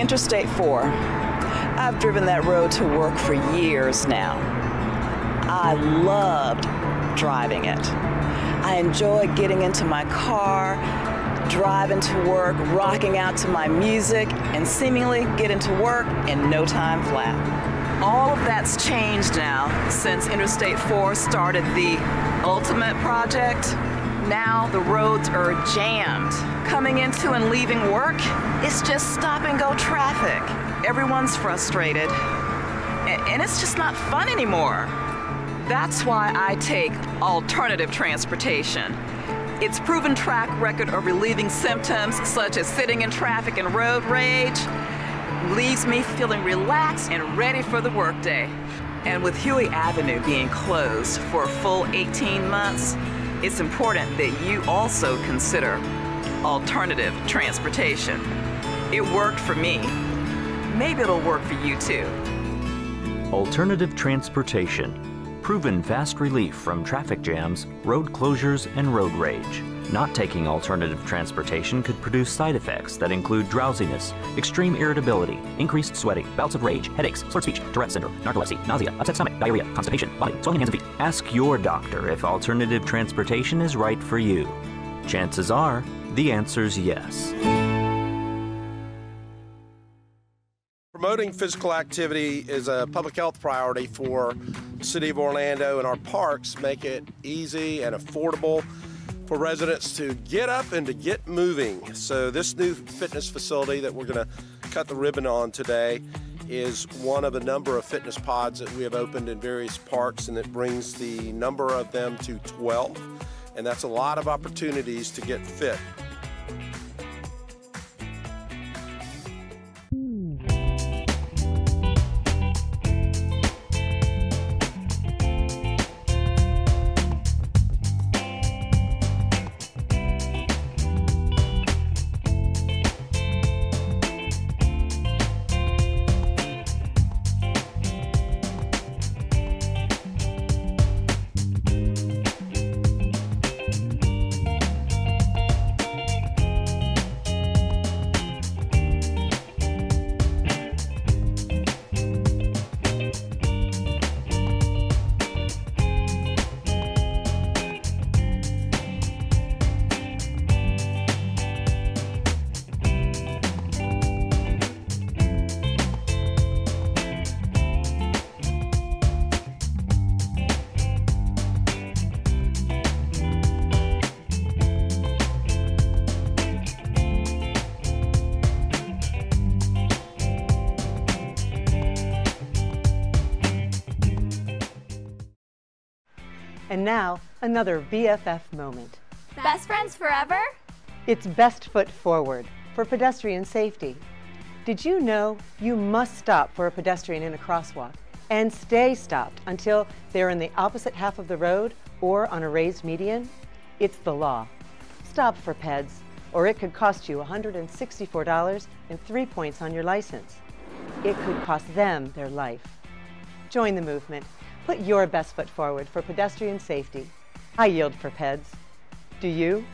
Interstate 4. I've driven that road to work for years now. I loved driving it. I enjoy getting into my car, driving to work, rocking out to my music, and seemingly getting to work in no time flat. All of that's changed now since Interstate 4 started the Ultimate Project. Now the roads are jammed. Coming into and leaving work, it's just stop and go traffic. Everyone's frustrated, and it's just not fun anymore. That's why I take alternative transportation. Its proven track record of relieving symptoms such as sitting in traffic and road rage leaves me feeling relaxed and ready for the workday. And with Huey Avenue being closed for a full 18 months, it's important that you also consider alternative transportation. It worked for me. Maybe it'll work for you too. Alternative transportation. Proven fast relief from traffic jams, road closures, and road rage. Not taking alternative transportation could produce side effects that include drowsiness, extreme irritability, increased sweating, bouts of rage, headaches, slurred speech, Tourette syndrome, narcolepsy, nausea, upset stomach, diarrhea, constipation, vomiting, swelling hands and feet. Ask your doctor if alternative transportation is right for you. Chances are, the answer's yes. Promoting physical activity is a public health priority for the City of Orlando, and our parks make it easy and affordable for residents to get up and to get moving. So this new fitness facility that we're going to cut the ribbon on today is one of a number of fitness pods that we have opened in various parks, and it brings the number of them to 12. And that's a lot of opportunities to get fit. And now, another BFF moment. Best friends forever? It's Best Foot Forward for pedestrian safety. Did you know you must stop for a pedestrian in a crosswalk and stay stopped until they're in the opposite half of the road or on a raised median? It's the law. Stop for peds, or it could cost you $164 and 3 points on your license. It could cost them their life. Join the movement. Put your best foot forward for pedestrian safety. I yield for peds. Do you?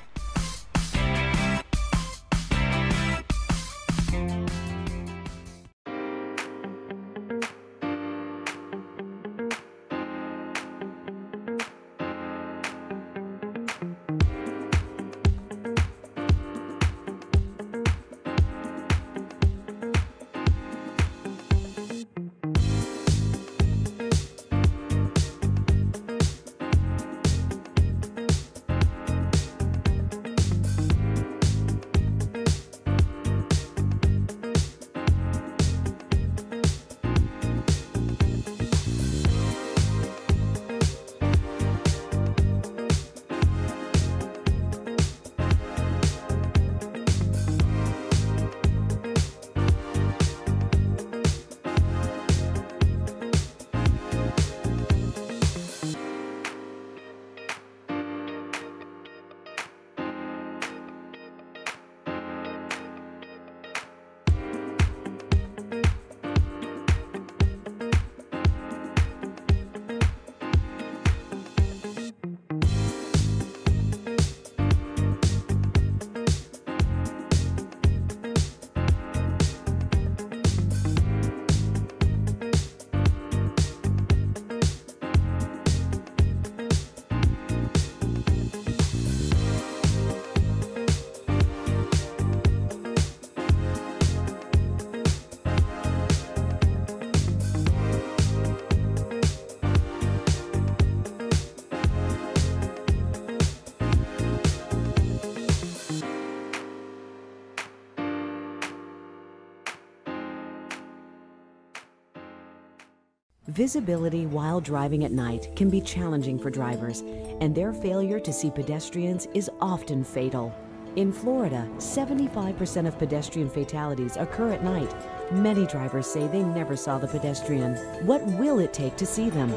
Visibility while driving at night can be challenging for drivers, and their failure to see pedestrians is often fatal. In Florida, 75% of pedestrian fatalities occur at night. Many drivers say they never saw the pedestrian. What will it take to see them?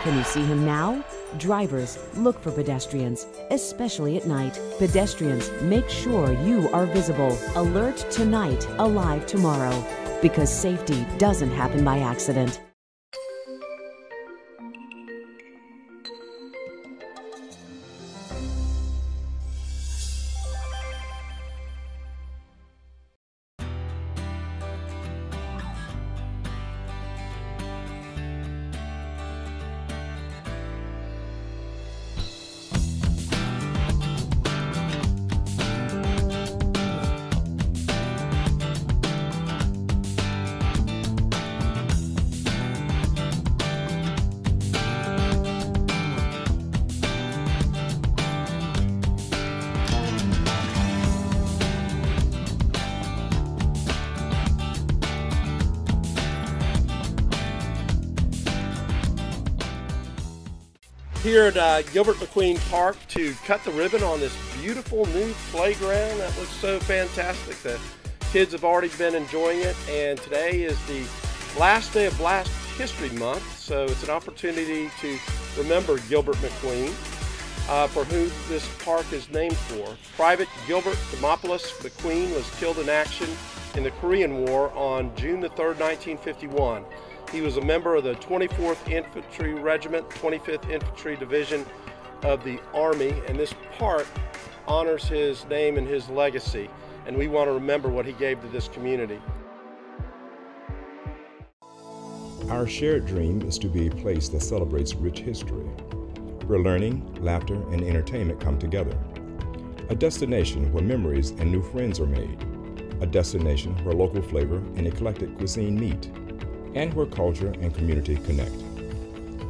Can you see him now? Drivers, look for pedestrians, especially at night. Pedestrians, make sure you are visible. Alert tonight, alive tomorrow. Because safety doesn't happen by accident. Here at Gilbert McQueen Park to cut the ribbon on this beautiful new playground that looks so fantastic. The kids have already been enjoying it, and today is the last day of Blast History Month, so it's an opportunity to remember Gilbert McQueen, for who this park is named for. Private Gilbert Demopoulos McQueen was killed in action in the Korean War on June the 3rd, 1951. He was a member of the 24th Infantry Regiment, 25th Infantry Division of the Army, and this park honors his name and his legacy, and we want to remember what he gave to this community. Our shared dream is to be a place that celebrates rich history, where learning, laughter, and entertainment come together. A destination where memories and new friends are made. A destination where local flavor and eclectic cuisine meet, and where culture and community connect.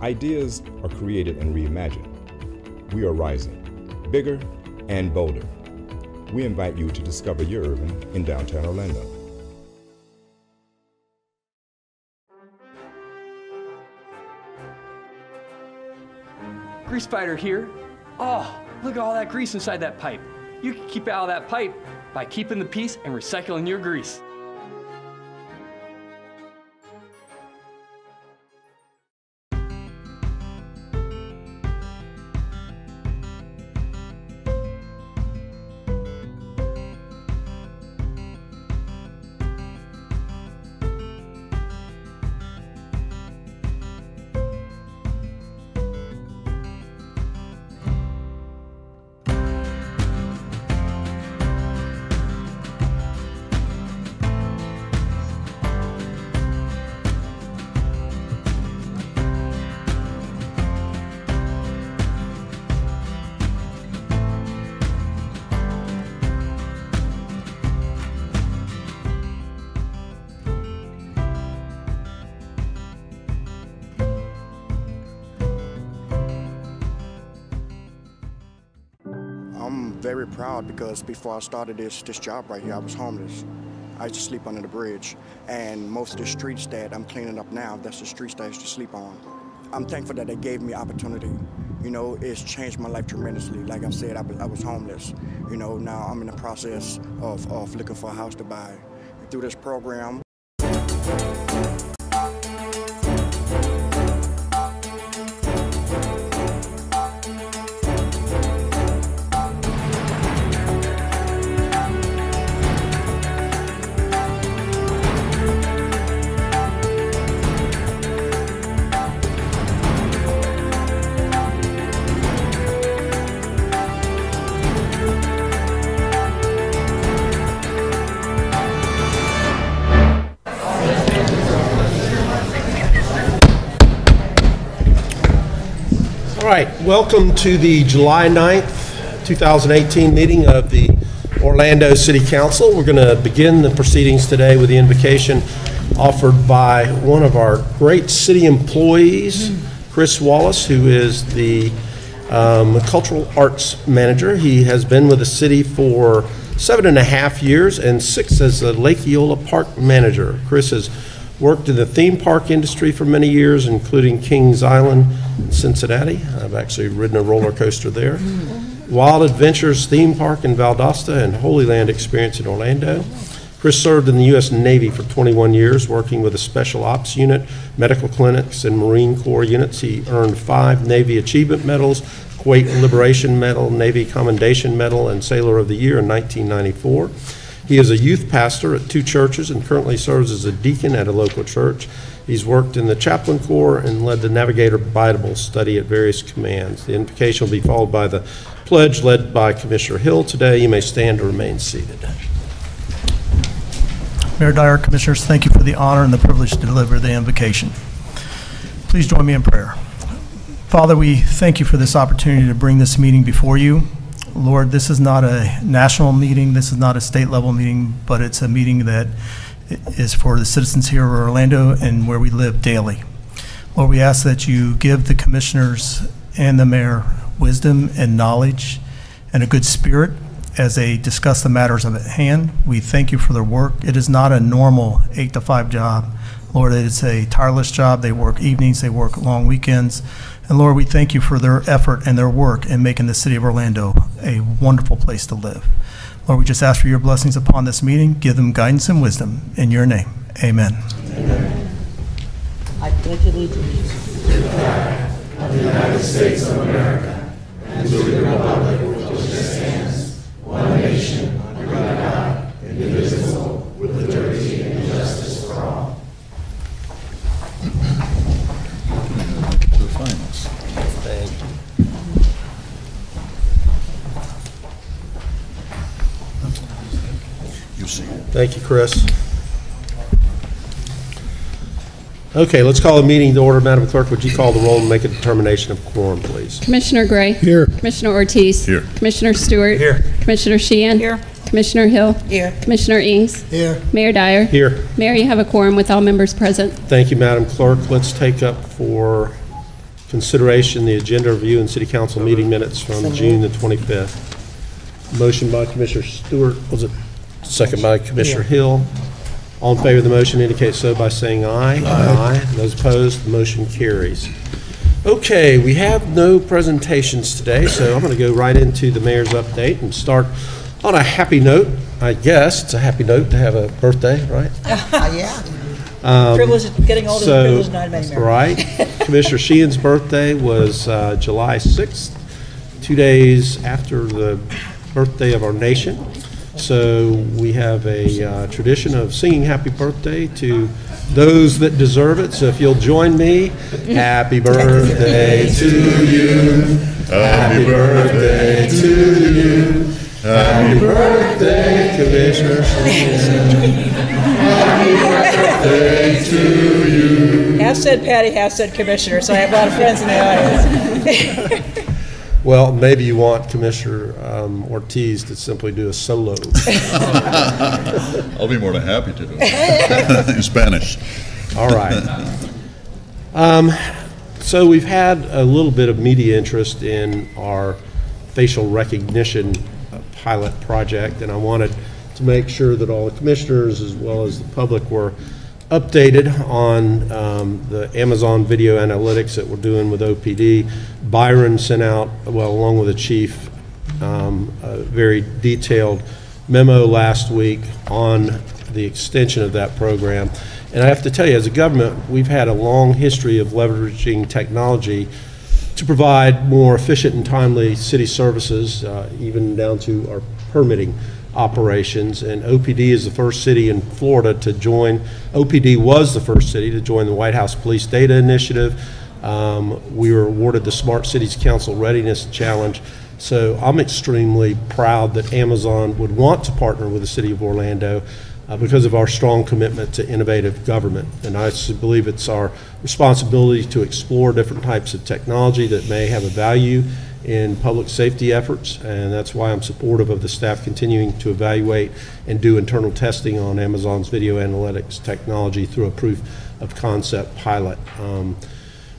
Ideas are created and reimagined. We are rising, bigger and bolder. We invite you to discover your urban in downtown Orlando. Grease Fighter here. Oh, look at all that grease inside that pipe. You can keep out of that pipe by keeping the peace and recycling your grease. I'm very proud because before I started this job right here, I was homeless. I used to sleep under the bridge, and most of the streets that I'm cleaning up now, that's the streets that I used to sleep on. I'm thankful that they gave me opportunity. You know, it's changed my life tremendously. Like I said, I was homeless. You know, now I'm in the process of looking for a house to buy. Through this program, All right, welcome to the July 9th, 2018 meeting of the Orlando City Council. We're going to begin the proceedings today with the invocation offered by one of our great city employees, Chris Wallace, who is the Cultural Arts Manager. He has been with the city for 7.5 years and 6 as the Lake Eola Park Manager. Chris has Worked in the theme park industry for many years, including Kings Island in Cincinnati. I've actually ridden a roller coaster there. Wild Adventures theme park in Valdosta and Holy Land experience in Orlando. Chris served in the U.S. Navy for 21 years, working with a special ops unit, medical clinics, and Marine Corps units. He earned 5 Navy Achievement Medals, Kuwait Liberation Medal, Navy Commendation Medal, and Sailor of the Year in 1994. He is a youth pastor at 2 churches and currently serves as a deacon at a local church. He's worked in the chaplain corps and led the Navigator Bible study at various commands. The invocation will be followed by the pledge led by Commissioner Hill. Today, you may stand or remain seated. Mayor Dyer, Commissioners, thank you for the honor and the privilege to deliver the invocation. Please join me in prayer. Father, we thank you for this opportunity to bring this meeting before you. Lord, this is not a national meeting, this is not a state level meeting, but it's a meeting that is for the citizens here of Orlando and where we live daily. Lord, we ask that you give the commissioners and the mayor wisdom and knowledge and a good spirit as they discuss the matters at hand. We thank you for their work. It is not a normal 8 to 5 job. Lord, it's a tireless job. They work evenings, they work long weekends. And Lord, we thank you for their effort and their work in making the city of Orlando a wonderful place to live. Lord, we just ask for your blessings upon this meeting. Give them guidance and wisdom. In your name, amen. Amen. I pledge allegiance to the flag of the United States of America and to the republic for which it stands, one nation, under God, indivisible, with liberty and justice for all. The finals. Thank you. You see it. Thank you, Chris. Okay, let's call the meeting to order. Madam Clerk, would you call the roll and make a determination of quorum, please? Commissioner Gray. Here. Commissioner Ortiz. Here. Commissioner Stewart. Here. Commissioner Sheehan. Here. Commissioner Hill. Here. Commissioner Ings. Here. Mayor Dyer. Here. Mayor, you have a quorum with all members present. Thank you, Madam Clerk. Let's take up for consideration the agenda review and City Council meeting minutes from June the 25th. Motion by Commissioner Stewart. Was it second by Commissioner Hill? All in favor of the motion indicate so by saying aye. Aye. Those opposed, the motion carries. Okay, we have no presentations today, so I'm going to go right into the mayor's update and start on a happy note. I guess it's a happy note to have a birthday, right? Yeah. Privilege of getting older than privilege not many Mayor. Right. Commissioner Sheehan's birthday was July 6th, 2 days after the birthday of our nation. So we have a tradition of singing happy birthday to those that deserve it. So if you'll join me, happy birthday to you, happy birthday to you, happy birthday, Commissioner Sheehan, happy birthday to you. Half said Patty, half said Commissioner, so I have a lot of friends in the audience. Well, maybe you want Commissioner Ortiz to simply do a solo. I'll be more than happy to. In Spanish. All right. So we've had a little bit of media interest in our facial recognition pilot project, and I wanted to make sure that all the commissioners as well as the public were updated on the Amazon video analytics that we're doing with OPD. Byron sent out, well, along with the chief, a very detailed memo last week on the extension of that program. And I have to tell you, as a government, we've had a long history of leveraging technology to provide more efficient and timely city services, even down to our permitting operations. And OPD is the first city in Florida to join, OPD was the first city to join the White House Police Data Initiative. We were awarded the Smart Cities Council Readiness Challenge. So I'm extremely proud that Amazon would want to partner with the city of Orlando because of our strong commitment to innovative government. And I believe it's our responsibility to explore different types of technology that may have a value in public safety efforts, and that's why I'm supportive of the staff continuing to evaluate and do internal testing on Amazon's video analytics technology through a proof of concept pilot.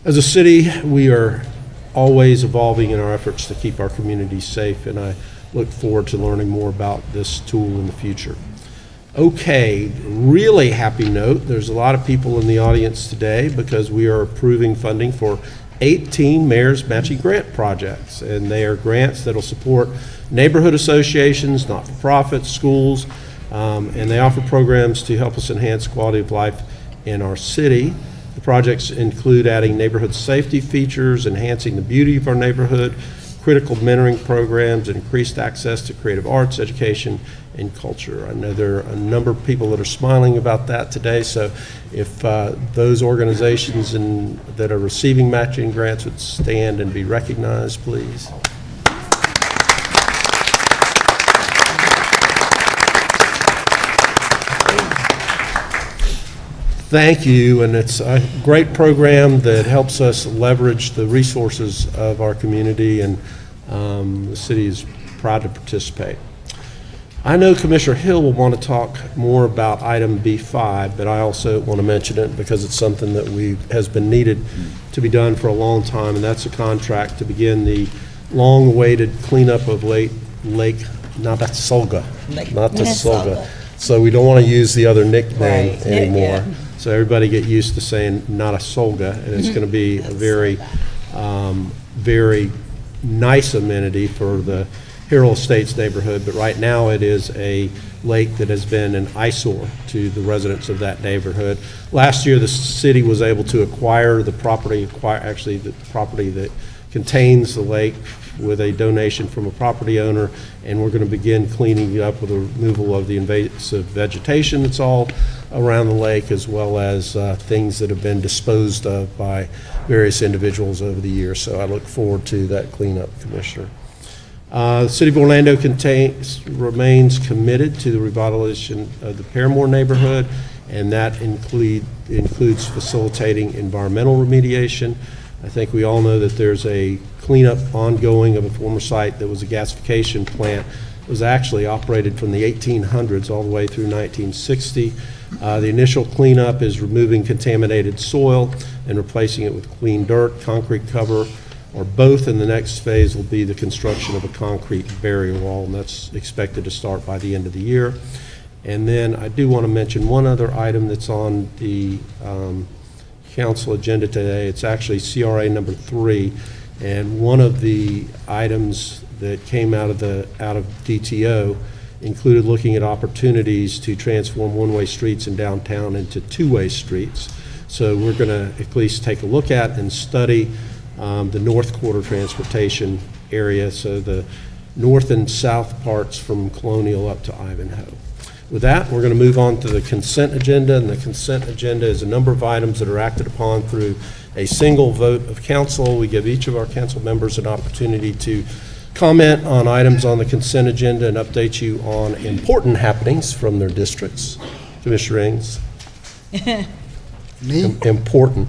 As a city, we are always evolving in our efforts to keep our communities safe, and I look forward to learning more about this tool in the future. Okay, really happy note. There's a lot of people in the audience today because we are approving funding for 18 Mayor's Matching Grant projects, and they are grants that will support neighborhood associations, not-for-profits, schools, and they offer programs to help us enhance quality of life in our city. The projects include adding neighborhood safety features, enhancing the beauty of our neighborhood, critical mentoring programs, increased access to creative arts, education, and culture. I know there are a number of people that are smiling about that today, so if those organizations that are receiving matching grants would stand and be recognized, please. Thank you, and it's a great program that helps us leverage the resources of our community, and the city is proud to participate. I know Commissioner Hill will want to talk more about item B5, but I also want to mention it because it's something that has been needed to be done for a long time, and that's a contract to begin the long-awaited cleanup of Lake Nottasulga. Nottasulga. So we don't want to use the other nickname anymore. Yeah. So everybody get used to saying Nottasulga, and it's going to be a very, very nice amenity for the Hero Estates neighborhood, but right now it is a lake that has been an eyesore to the residents of that neighborhood. Last year the city was able to acquire the property, actually the property that contains the lake with a donation from a property owner, and we're going to begin cleaning it up with the removal of the invasive vegetation that's all around the lake, as well as things that have been disposed of by various individuals over the years. So I look forward to that cleanup, Commissioner. The City of Orlando remains committed to the revitalization of the Paramore neighborhood, and that includes facilitating environmental remediation. I think we all know that there's a cleanup ongoing of a former site that was a gasification plant. It was actually operated from the 1800s all the way through 1960. The initial cleanup is removing contaminated soil and replacing it with clean dirt, concrete cover, or both, and the next phase will be the construction of a concrete barrier wall, and that's expected to start by the end of the year. And then I do want to mention one other item that's on the council agenda today. It's actually CRA number 3, and one of the items that came out of DTO included looking at opportunities to transform one-way streets in downtown into two-way streets. So we're going to at least take a look at and study the North Quarter transportation area, so the north and south parts from Colonial up to Ivanhoe. With that, we're going to move on to the consent agenda, and the consent agenda is a number of items that are acted upon through a single vote of council. We give each of our council members an opportunity to comment on items on the consent agenda and update you on important happenings from their districts. Commissioner Ings? Me? Important.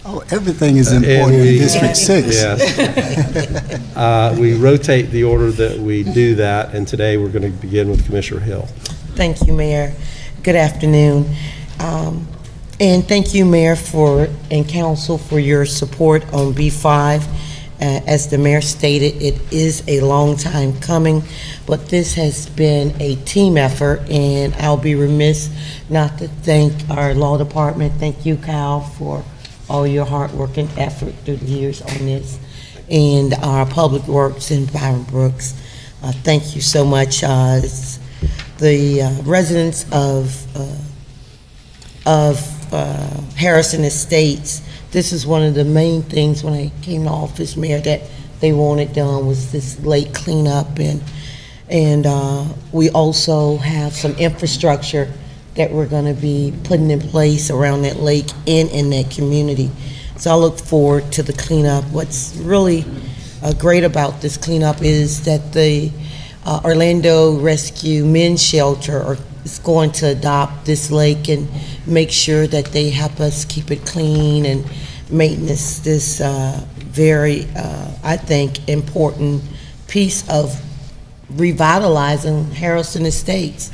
Oh, everything is important in District 6. Yes. We rotate the order that we do that, and today we're going to begin with Commissioner Hill. Thank you, Mayor. Good afternoon. And thank you, Mayor, and Council for your support on B5. As the Mayor stated, it is a long time coming, but this has been a team effort, and I'll be remiss not to thank our law department. Thank you, Kyle, for all your hard work and effort through the years on this, and our Public Works and Byron Brooks. Thank you so much. The residents of Harrison Estates, this is one of the main things when I came to office, Mayor, that they wanted done was this lake cleanup, and we also have some infrastructure that we're going to be putting in place around that lake and in that community. So I look forward to the cleanup. What's really great about this cleanup is that the Orlando Rescue Men's Shelter is going to adopt this lake and make sure that they help us keep it clean and maintenance this very, I think, important piece of revitalizing Harrison Estates,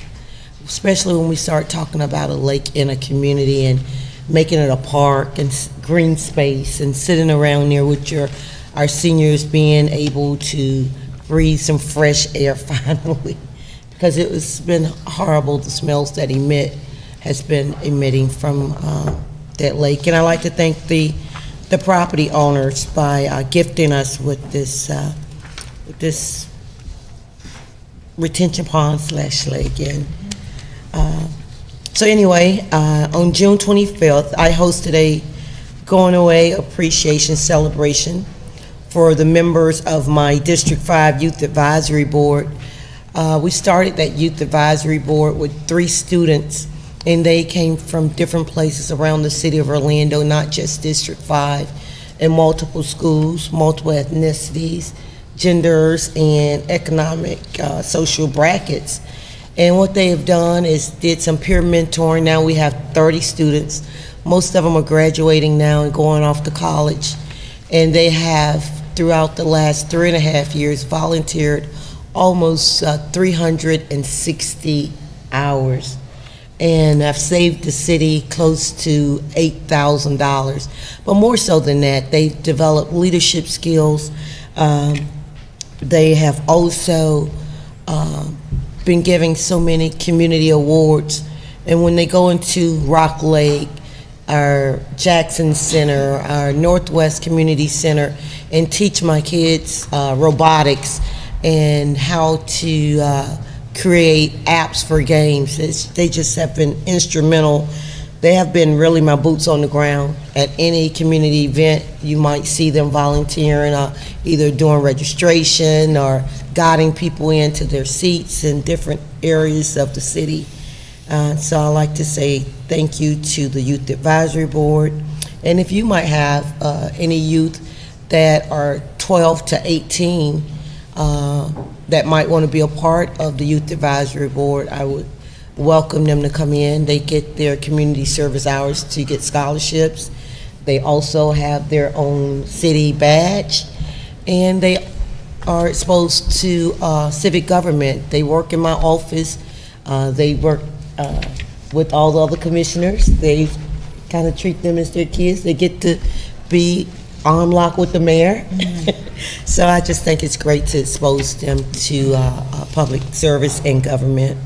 especially when we start talking about a lake in a community and making it a park and green space and sitting around there with our seniors being able to breathe some fresh air finally, because it's been horrible, the smells that has been emitting from that lake. And I'd like to thank the property owners by gifting us with this retention pond / lake. And so anyway, on June 25th, I hosted a going away appreciation celebration for the members of my District 5 Youth Advisory Board. We started that Youth Advisory Board with 3 students, and they came from different places around the city of Orlando, not just District 5, and multiple schools, multiple ethnicities, genders, and economic, social brackets. And what they have done is did some peer mentoring. Now we have 30 students. Most of them are graduating now and going off to college. And they have, throughout the last 3.5 years, volunteered almost 360 hours. And I've saved the city close to $8,000. But more so than that, they've developed leadership skills. They have also been giving so many community awards. And when they go into Rock Lake, our Jackson Center, our Northwest Community Center, and teach my kids robotics and how to create apps for games. They just have been instrumental. They have been really my boots on the ground. At any community event, you might see them volunteering, either doing registration or guiding people into their seats in different areas of the city. So I'd like to say thank you to the Youth Advisory Board. And if you might have any youth that are 12 to 18 that might want to be a part of the Youth Advisory Board, I would welcome them to come in. They get their community service hours to get scholarships. They also have their own city badge, and they are exposed to civic government. They work in my office. They work with all the other commissioners. They kind of treat them as their kids. They get to be arm locked with the mayor. So I just think it's great to expose them to public service and government.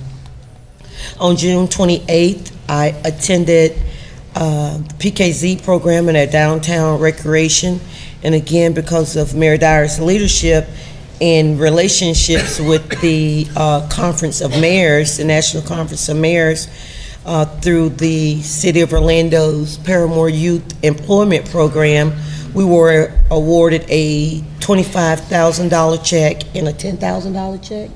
On June 28th, I attended the PKZ program in our downtown recreation. And again, because of Mayor Dyer's leadership and relationships with the Conference of Mayors, the National Conference of Mayors, through the City of Orlando's Paramore Youth Employment Program, we were awarded a $25,000 check and a $10,000 check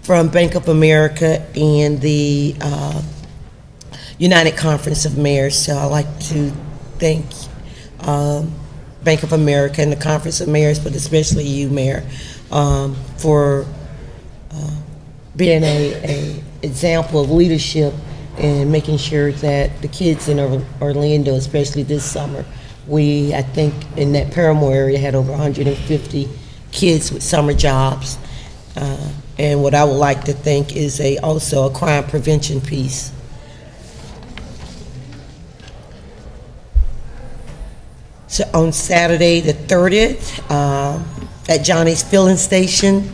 from Bank of America and the United Conference of Mayors. So I'd like to thank Bank of America and the Conference of Mayors, but especially you, Mayor, for being an example of leadership and making sure that the kids in Orlando, especially this summer, I think in that Paramore area had over 150 kids with summer jobs. And what I would like to think is also a crime prevention piece. So on Saturday the 30th, at Johnny's Filling Station,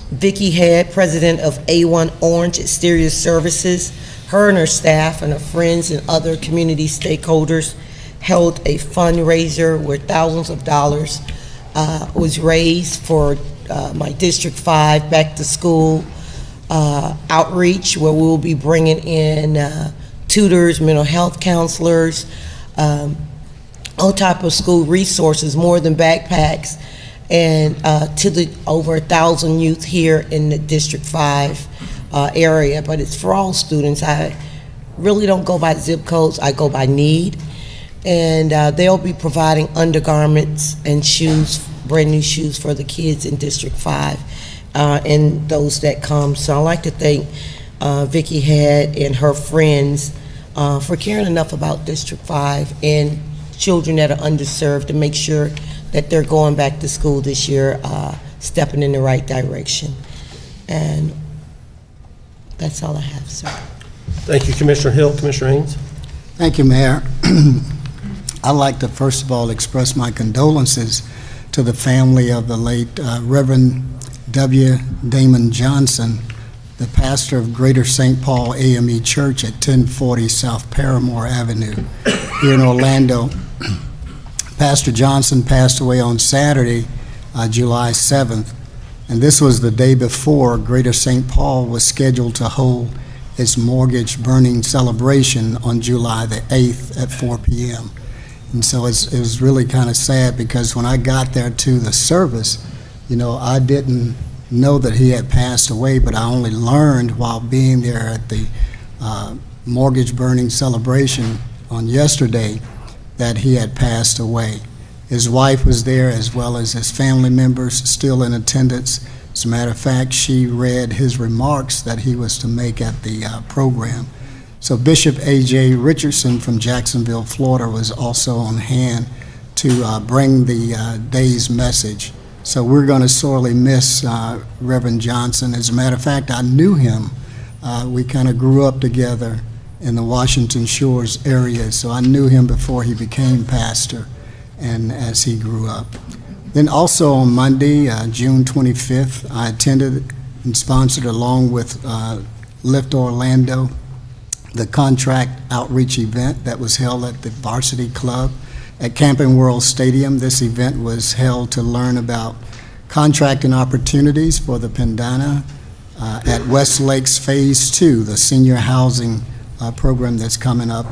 Vicki Head, president of A1 Orange Exterior Services, her and her staff and her friends and other community stakeholders held a fundraiser where thousands of dollars was raised for my District 5 back to school outreach, where we will be bringing in tutors, mental health counselors, all type of school resources, more than backpacks, and to the over 1,000 youth here in the District 5 area. But it's for all students. I really don't go by zip codes, I go by need. And they'll be providing undergarments and shoes, brand new shoes for the kids in District 5 and those that come. So I'd like to thank Vicki Head and her friends for caring enough about District 5 and children that are underserved to make sure that they're going back to school this year, stepping in the right direction. And that's all I have, sir. Thank you, Commissioner Hill. Commissioner Haynes. Thank you, Mayor. I'd like to first of all express my condolences to the family of the late Reverend W. Damon Johnson, the pastor of Greater St. Paul AME Church at 1040 South Paramore Avenue here in Orlando. Pastor Johnson passed away on Saturday, July 7th, and this was the day before Greater St. Paul was scheduled to hold its mortgage burning celebration on July the 8th at 4 p.m. And so it was really kind of sad, because when I got there to the service, you know, I didn't know that he had passed away, but I only learned while being there at the mortgage burning celebration on yesterday that he had passed away. His wife was there, as well as his family members still in attendance. As a matter of fact, she read his remarks that he was to make at the program. So Bishop A.J. Richardson from Jacksonville, Florida, was also on hand to bring the day's message. So we're going to sorely miss Reverend Johnson. As a matter of fact, I knew him. We kind of grew up together in the Washington Shores area, so I knew him before he became pastor and as he grew up. Then also on Monday, June 25th, I attended and sponsored, along with Lift Orlando, the contract outreach event that was held at the Varsity Club at Camping World Stadium. This event was held to learn about contracting opportunities for the Pendana at West Lakes Phase 2, the senior housing program that's coming up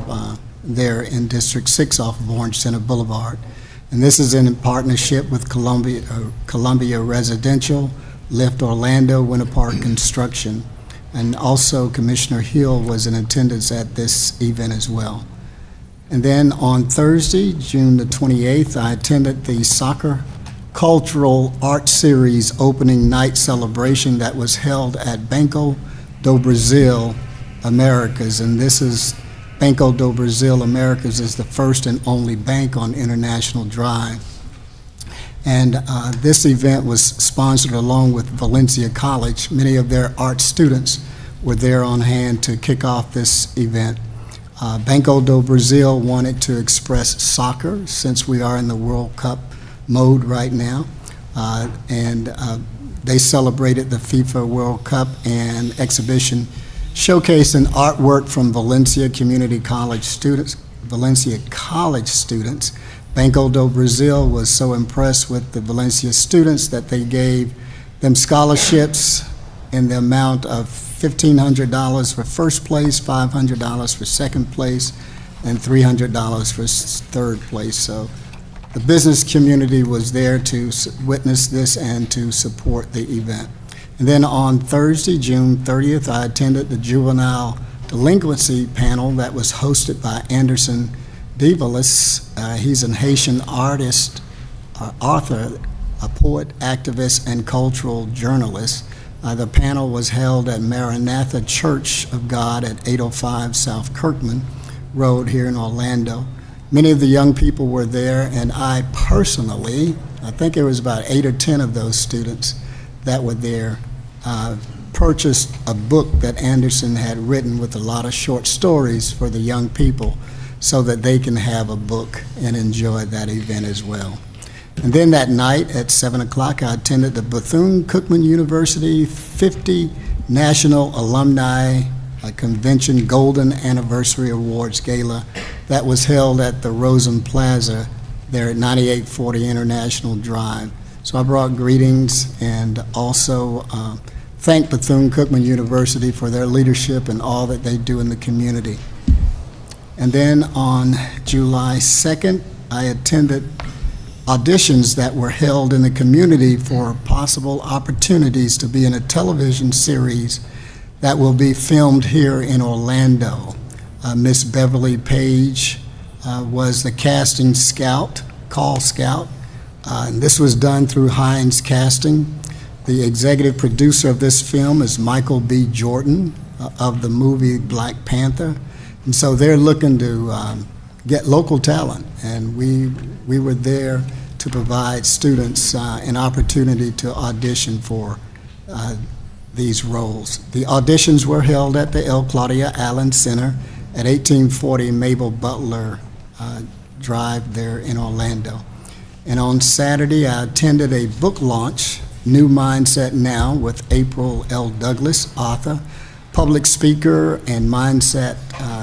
there in District 6 off of Orange Center Boulevard. And this is in partnership with Columbia Residential, Lift Orlando, Winter Park Construction, and also Commissioner Hill was in attendance at this event as well. And then on Thursday, June the 28th, I attended the Soccer Cultural Art Series opening night celebration that was held at Banco do Brasil Americas. And this is Banco do Brasil Americas is the first and only bank on International Drive. And this event was sponsored along with Valencia College. Many of their art students were there on hand to kick off this event. Banco do Brasil wanted to express soccer, since we are in the World Cup mode right now. They celebrated the FIFA World Cup and exhibition showcasing artwork from Valencia College students. Banco do Brasil was so impressed with the Valencia students that they gave them scholarships in the amount of $1,500 for first place, $500 for second place, and $300 for third place. So the business community was there to witness this and to support the event. And then on Thursday, June 30th, I attended the juvenile delinquency panel that was hosted by Anderson Divalis. He's a Haitian artist, author, a poet, activist, and cultural journalist. The panel was held at Maranatha Church of God at 805 South Kirkman Road here in Orlando. Many of the young people were there, and I personally, I think there was about 8 or 10 of those students that were there, purchased a book that Anderson had written with a lot of short stories for the young people so that they can have a book and enjoy that event as well. And then that night at 7 o'clock, I attended the Bethune-Cookman University 50 National Alumni Convention Golden Anniversary Awards Gala that was held at the Rosen Plaza there at 9840 International Drive. So I brought greetings and also thanked Bethune-Cookman University for their leadership and all that they do in the community. And then on July 2nd, I attended auditions that were held in the community for possible opportunities to be in a television series that will be filmed here in Orlando. Miss Beverly Page was the casting scout, call scout, and this was done through Hines Casting. The executive producer of this film is Michael B. Jordan of the movie Black Panther. And so they're looking to get local talent, and we were there to provide students an opportunity to audition for these roles. The auditions were held at the L. Claudia Allen Center at 1840 Mabel Butler Drive there in Orlando. And on Saturday, I attended a book launch New Mindset Now with April L. Douglas, author, public speaker, and mindset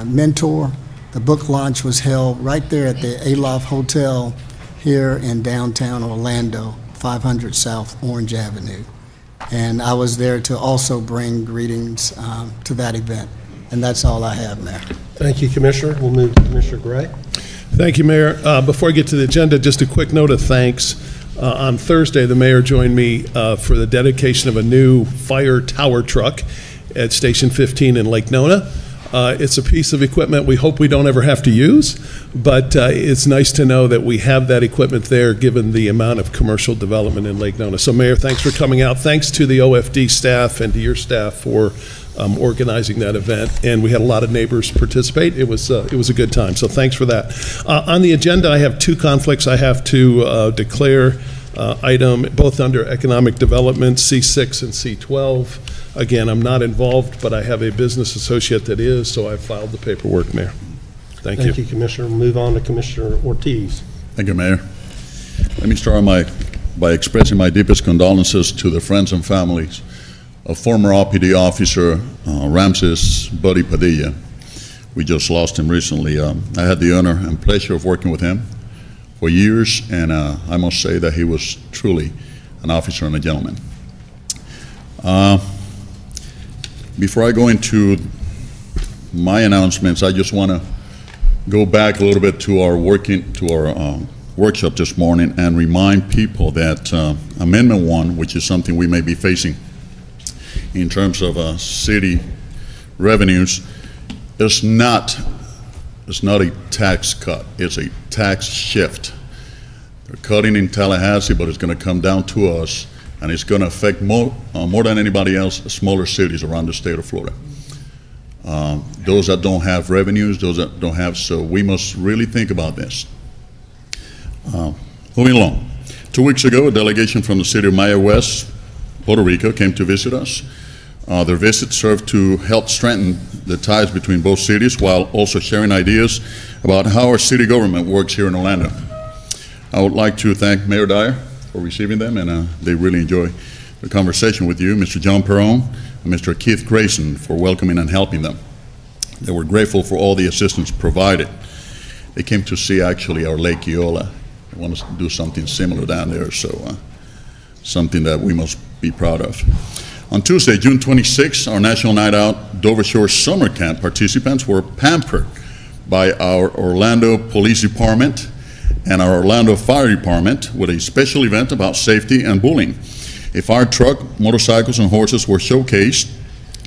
mentor. The book launch was held right there at the Aloft Hotel here in downtown Orlando, 500 South Orange Avenue. And I was there to also bring greetings to that event. And that's all I have, Mayor. Thank you, Commissioner. We'll move to Commissioner Gray. Thank you, Mayor. Before I get to the agenda, just a quick note of thanks. On Thursday, the mayor joined me for the dedication of a new fire tower truck at Station 15 in Lake Nona. It's a piece of equipment we hope we don't ever have to use, but it's nice to know that we have that equipment there given the amount of commercial development in Lake Nona. So, Mayor, thanks for coming out. Thanks to the OFD staff and to your staff for organizing that event, and we had a lot of neighbors participate. It was a good time, so thanks for that. On the agenda, I have two conflicts I have to declare. Item both under economic development, C6 and C12. Again, I'm not involved, but I have a business associate that is, so I filed the paperwork, Mayor. Thank you. Thank you, Commissioner. We'll move on to Commissioner Ortiz. Thank you, Mayor. Let me start by expressing my deepest condolences to the friends and families of former OPD officer Ramses Buddy Padilla. We just lost him recently. I had the honor and pleasure of working with him for years, and I must say that he was truly an officer and a gentleman. Before I go into my announcements, I just want to go back a little bit to our workshop this morning and remind people that Amendment 1, which is something we may be facing in terms of city revenues, is not a tax cut, it's a tax shift. They're cutting in Tallahassee, but it's going to come down to us, and it's going to affect more than anybody else, smaller cities around the state of Florida. Those that don't have revenues, those that don't have, so we must really think about this. Moving along. 2 weeks ago, a delegation from the city of Maya West, Puerto Rico, came to visit us. Their visit served to help strengthen the ties between both cities while also sharing ideas about how our city government works here in Orlando. I would like to thank Mayor Dyer for receiving them, and they really enjoy the conversation with you, Mr. John Perron and Mr. Keith Grayson, for welcoming and helping them. They were grateful for all the assistance provided. They came to see actually our Lake Eola. They want to do something similar down there, so something that we must be proud of. On Tuesday, June 26th, our National Night Out Dover Shore Summer Camp participants were pampered by our Orlando Police Department and our Orlando Fire Department with a special event about safety and bullying. A fire truck, motorcycles, and horses were showcased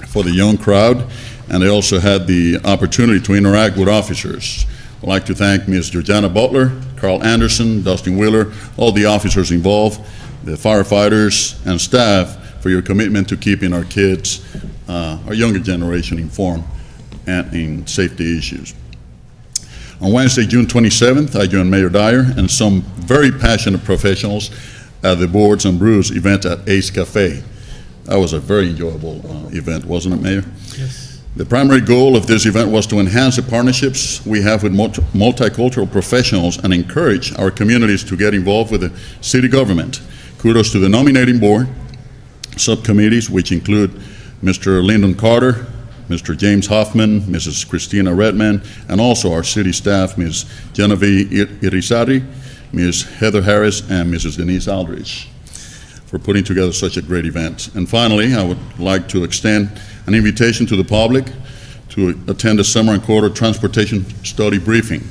for the young crowd, and they also had the opportunity to interact with officers. I'd like to thank Ms. Georgiana Butler, Carl Anderson, Dustin Wheeler, all the officers involved, the firefighters, and staff for your commitment to keeping our kids, our younger generation, informed and in safety issues. On Wednesday, June 27th, I joined Mayor Dyer and some very passionate professionals at the Boards and Brews event at Ace Cafe. That was a very enjoyable event, wasn't it, Mayor? Yes. The primary goal of this event was to enhance the partnerships we have with multicultural professionals and encourage our communities to get involved with the city government. Kudos to the nominating board, subcommittees, which include Mr. Lyndon Carter, Mr. James Hoffman, Mrs. Christina Redman, and also our city staff, Ms. Genevieve Irizarry, Ms. Heather Harris, and Mrs. Denise Aldridge, for putting together such a great event. And finally, I would like to extend an invitation to the public to attend the Summer and Quarter Transportation Study Briefing.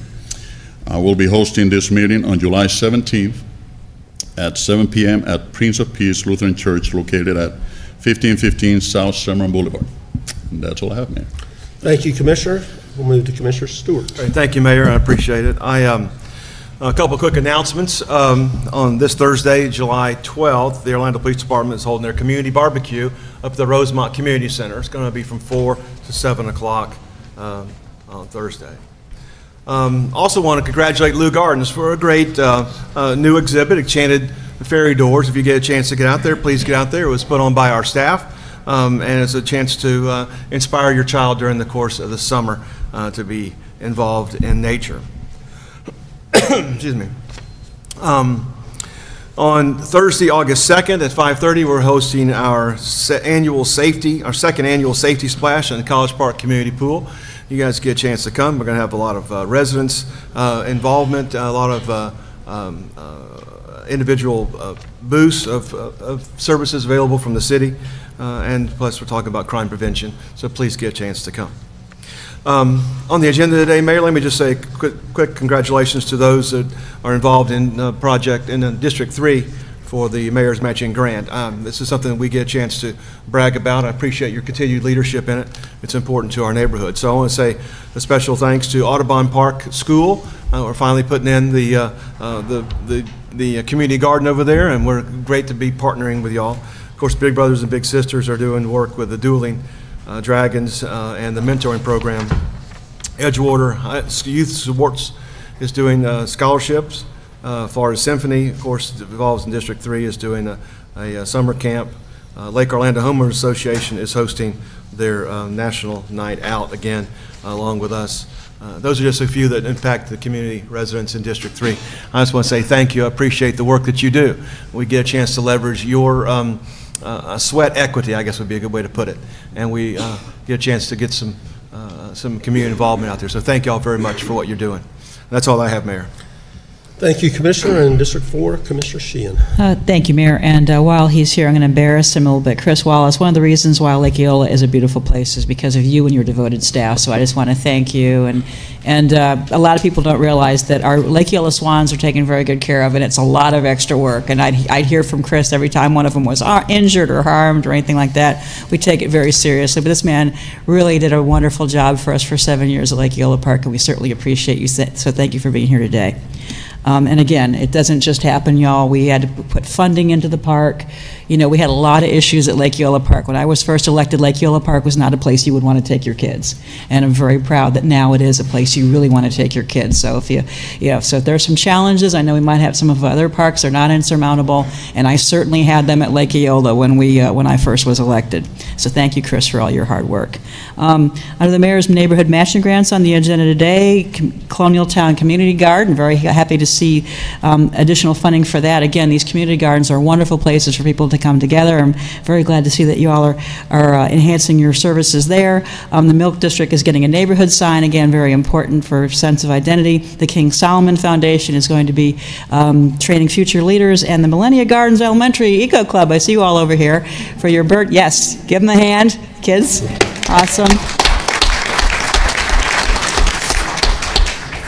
I will be hosting this meeting on July 17th at 7 p.m. at Prince of Peace Lutheran Church, located at 1515 South Summer Boulevard. And that's all I have, Mayor. Thank you, Commissioner. We'll move to Commissioner Stewart. Great. Thank you, Mayor. I appreciate it. A couple quick announcements. On this Thursday, July 12th, the Orlando Police Department is holding their community barbecue up at the Rosemont Community Center. It's going to be from 4 to 7 o'clock on Thursday. Also want to congratulate Lou Gardens for a great new exhibit, Enchanted Fairy Doors. If you get a chance to get out there, please get out there. It was put on by our staff, and it's a chance to inspire your child during the course of the summer to be involved in nature. Excuse me. On Thursday, August 2nd at 5:30, we're hosting our second annual safety splash in the College Park Community Pool. You guys get a chance to come. We're going to have a lot of residents involvement, a lot of individual booths of services available from the city, and plus we're talking about crime prevention, so please get a chance to come. On the agenda today, Mayor, let me just say quick congratulations to those that are involved in the project in District 3 for the Mayor's Matching Grant. This is something that we get a chance to brag about. I appreciate your continued leadership in it. It's important to our neighborhood. So I want to say a special thanks to Audubon Park School. We're finally putting in the community garden over there, and we're great to be partnering with y'all. Of course, Big Brothers and Big Sisters are doing work with the Dueling Dragons and the mentoring program. Edgewater Youth Sports is doing scholarships. Florida Symphony, of course, involves in District 3, is doing a summer camp. Lake Orlando Homeowners Association is hosting their National Night Out again, along with us. Those are just a few that impact the community residents in District 3. I just want to say thank you. I appreciate the work that you do. We get a chance to leverage your sweat equity, I guess would be a good way to put it. And we get a chance to get some community involvement out there. So thank you all very much for what you're doing. That's all I have, Mayor. Thank you, Commissioner. And District 4, Commissioner Sheehan. Thank you, Mayor. And while he's here, I'm going to embarrass him a little bit. Chris Wallace, one of the reasons why Lake Eola is a beautiful place is because of you and your devoted staff. So I just want to thank you. And a lot of people don't realize that our Lake Eola swans are taken very good care of, and it's a lot of extra work. And I'd hear from Chris every time one of them was injured or harmed or anything like that. We take it very seriously. But this man really did a wonderful job for us for 7 years at Lake Eola Park, and we certainly appreciate you. So thank you for being here today. And again, it doesn't just happen, y'all. We had to put funding into the park. You know, we had a lot of issues at Lake Eola Park. When I was first elected, Lake Eola Park was not a place you would want to take your kids. And I'm very proud that now it is a place you really want to take your kids. So if there's some challenges, I know we might have some of other parks that are not insurmountable, and I certainly had them at Lake Eola when I first was elected. So thank you, Chris, for all your hard work. Under the Mayor's Neighborhood Matching Grants on the agenda today, Colonial Town Community Garden, very happy to see additional funding for that. Again, these community gardens are wonderful places for people to come together. I'm very glad to see that you all are enhancing your services there. The Milk District is getting a neighborhood sign, again, very important for a sense of identity. The King Solomon Foundation is going to be training future leaders, and the Millennia Gardens Elementary Eco Club, I see you all over here, for your bird. Yes, give them a hand, kids. Awesome.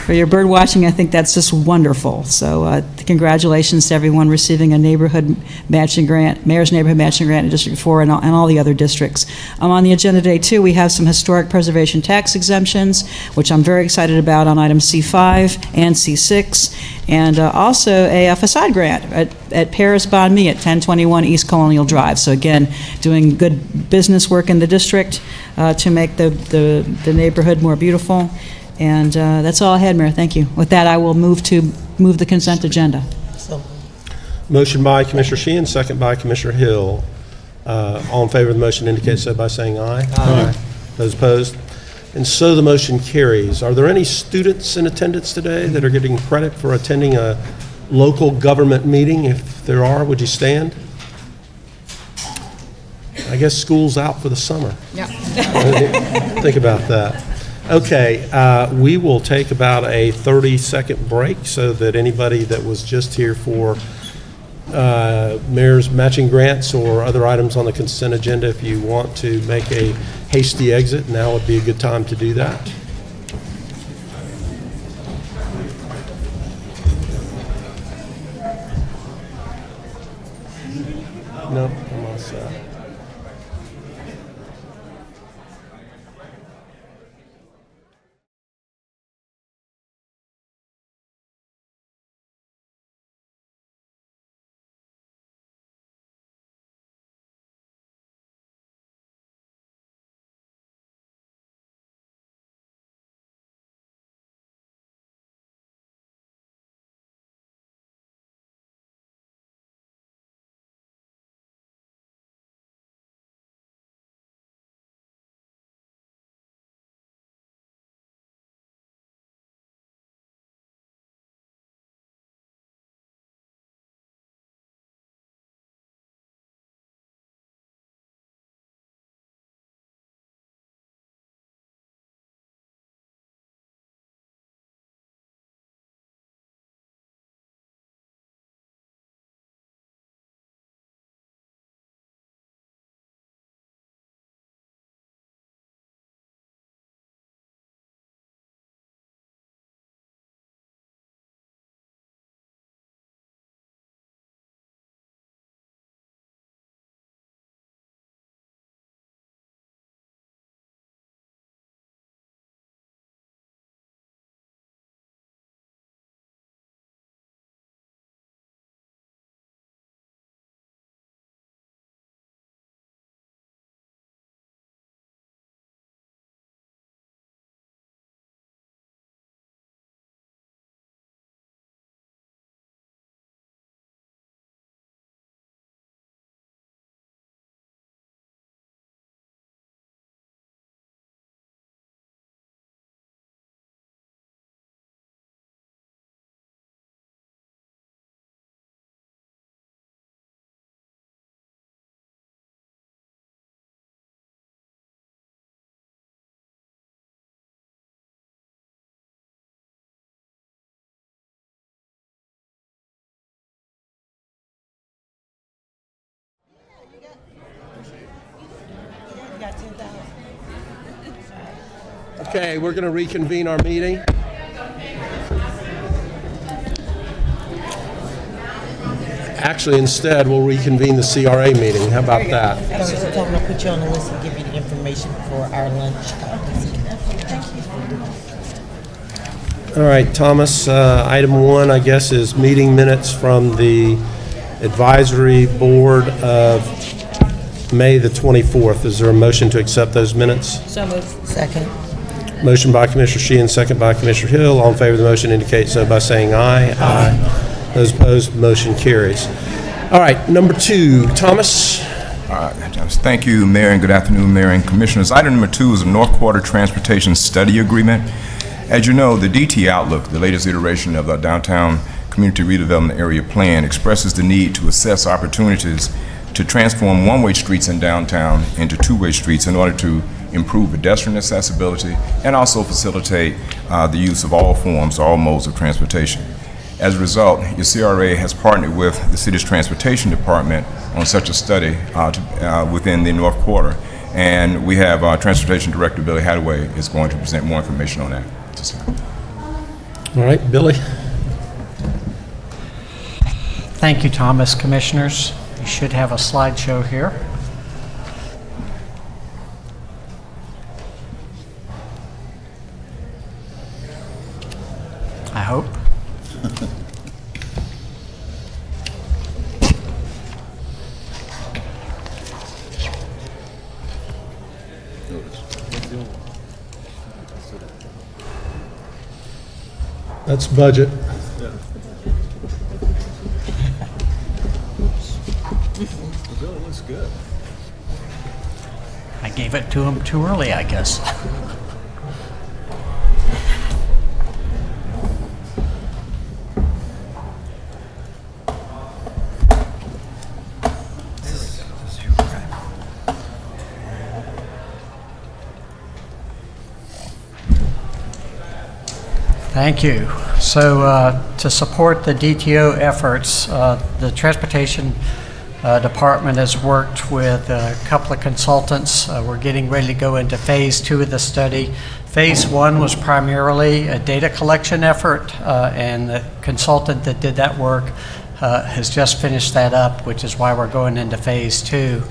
For your bird watching, I think that's just wonderful. So congratulations to everyone receiving a neighborhood matching grant, Mayor's Neighborhood Matching Grant in District 4 and all the other districts. On the agenda today, too, we have some historic preservation tax exemptions, which I'm very excited about on item C5 and C6, and also a facade grant at Paris Banh Mi at 1021 East Colonial Drive. So again, doing good business work in the district to make the neighborhood more beautiful. And that's all I had, Mayor. Thank you. With that, I will move the consent agenda. Motion by Commissioner Sheehan, second by Commissioner Hill. All in favor of the motion indicate so by saying aye. Aye. Those opposed? And so the motion carries. Are there any students in attendance today that are getting credit for attending a local government meeting? If there are, would you stand? I guess school's out for the summer. Yeah. Think about that. Okay, we will take about a 30-second break so that anybody that was just here for Mayor's matching grants or other items on the consent agenda, if you want to make a hasty exit, now would be a good time to do that. No, I'm all set. Okay, we're going to reconvene our meeting. Actually, instead, we'll reconvene the CRA meeting. How about that? I'm going to put you on the list and give you the information for our lunch. All right, Thomas, item 1, I guess, is meeting minutes from the advisory board of May the 24th. Is there a motion to accept those minutes? So moved. Second. Motion by Commissioner Sheehan, second by Commissioner Hill. All in favor of the motion indicate so by saying aye. Aye. Those opposed, motion carries. All right, number 2, Thomas. All right, thank you, Mayor, and good afternoon, Mayor and Commissioners. Item number 2 is a North Quarter Transportation Study Agreement. As you know, the DT Outlook, the latest iteration of the Downtown Community Redevelopment Area Plan, expresses the need to assess opportunities to transform one-way streets in downtown into two-way streets in order to improve pedestrian accessibility and also facilitate the use of all forms, all modes of transportation. As a result, your CRA has partnered with the city's transportation department on such a study within the North Quarter, and we have Transportation Director Billy Hadaway is going to present more information on that. All right, Billy. Thank you, Thomas. Commissioners, you should have a slideshow here. I hope. That's budget. Looks good. I gave it to him too early, I guess. Thank you. So to support the DTO efforts, the Transportation Department has worked with a couple of consultants. We're getting ready to go into phase 2 of the study. Phase 1 was primarily a data collection effort, and the consultant that did that work has just finished that up, which is why we're going into phase 2.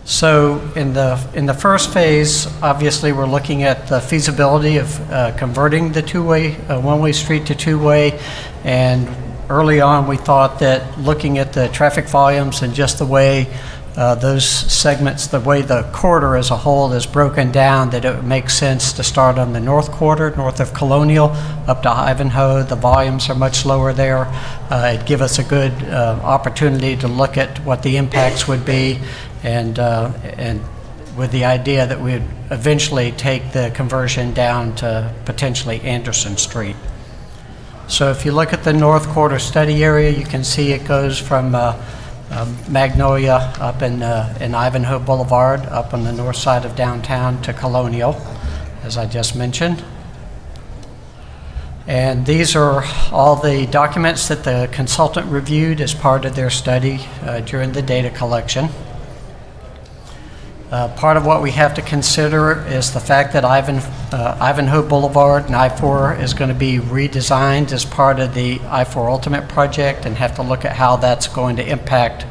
So in the first phase, obviously we're looking at the feasibility of converting the one-way street to two-way, and early on we thought that looking at the traffic volumes and just the way those segments, the way the corridor as a whole is broken down, that it would make sense to start on the North Quarter, north of Colonial, up to Ivanhoe. The volumes are much lower there. It'd give us a good opportunity to look at what the impacts would be, and with the idea that we would eventually take the conversion down to potentially Anderson Street. So if you look at the North Quarter study area, you can see it goes from Magnolia up in Ivanhoe Boulevard, up on the north side of downtown, to Colonial, as I just mentioned. And these are all the documents that the consultant reviewed as part of their study during the data collection. Part of what we have to consider is the fact that Ivanhoe Boulevard and I-4 is going to be redesigned as part of the I-4 Ultimate project, and have to look at how that's going to impact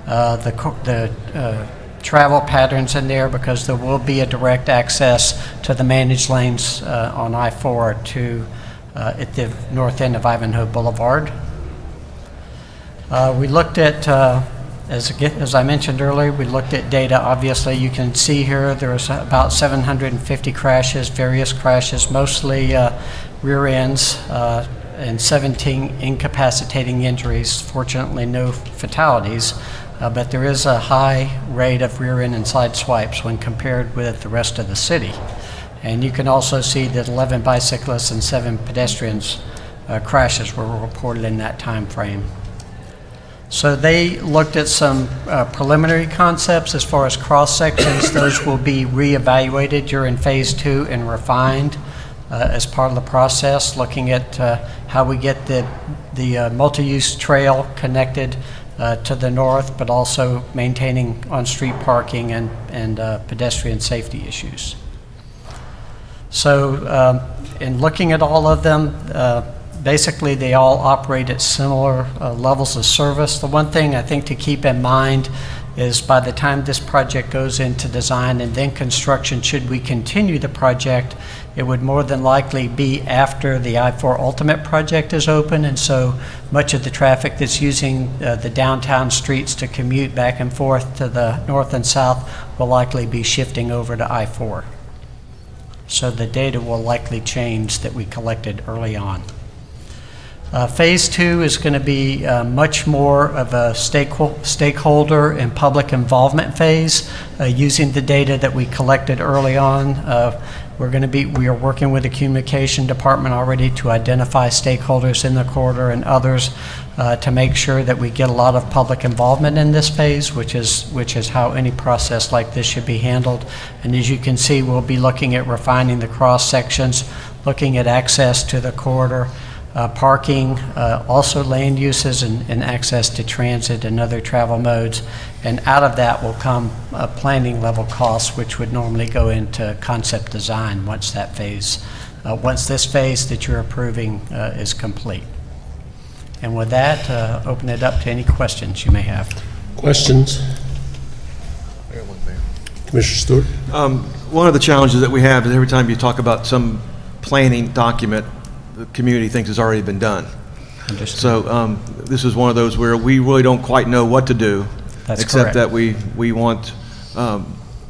the travel patterns in there, because there will be a direct access to the managed lanes on I-4 to at the north end of Ivanhoe Boulevard. We looked at as I mentioned earlier, we looked at data. Obviously, you can see here there's about 750 crashes, various crashes, mostly rear ends, and 17 incapacitating injuries. Fortunately, no fatalities, but there is a high rate of rear end and side swipes when compared with the rest of the city. And you can also see that 11 bicyclists and 7 pedestrians crashes were reported in that time frame. So they looked at some preliminary concepts as far as cross sections. Those will be reevaluated during phase 2 and refined as part of the process, looking at how we get the multi-use trail connected to the north, but also maintaining on-street parking and pedestrian safety issues. So in looking at all of them, basically they all operate at similar levels of service. The one thing I think to keep in mind is by the time this project goes into design and then construction, should we continue the project, it would more than likely be after the I-4 Ultimate project is open, and so much of the traffic that's using the downtown streets to commute back and forth to the north and south will likely be shifting over to I-4. So the data will likely change that we collected early on. Phase 2 is going to be much more of a stakeholder and public involvement phase using the data that we collected early on. We are working with the communication department already to identify stakeholders in the corridor and others to make sure that we get a lot of public involvement in this phase, which is how any process like this should be handled. And as you can see, we'll be looking at refining the cross sections, looking at access to the corridor, parking, also land uses and access to transit and other travel modes. And out of that will come planning level costs, which would normally go into concept design once that phase, once this phase that you're approving is complete. And with that, open it up to any questions you may have. Questions? Commissioner Stewart? One of the challenges that we have is every time you talk about some planning document, the community thinks it's already been done. Understood. So this is one of those where we really don't quite know what to do. That's except correct. that we want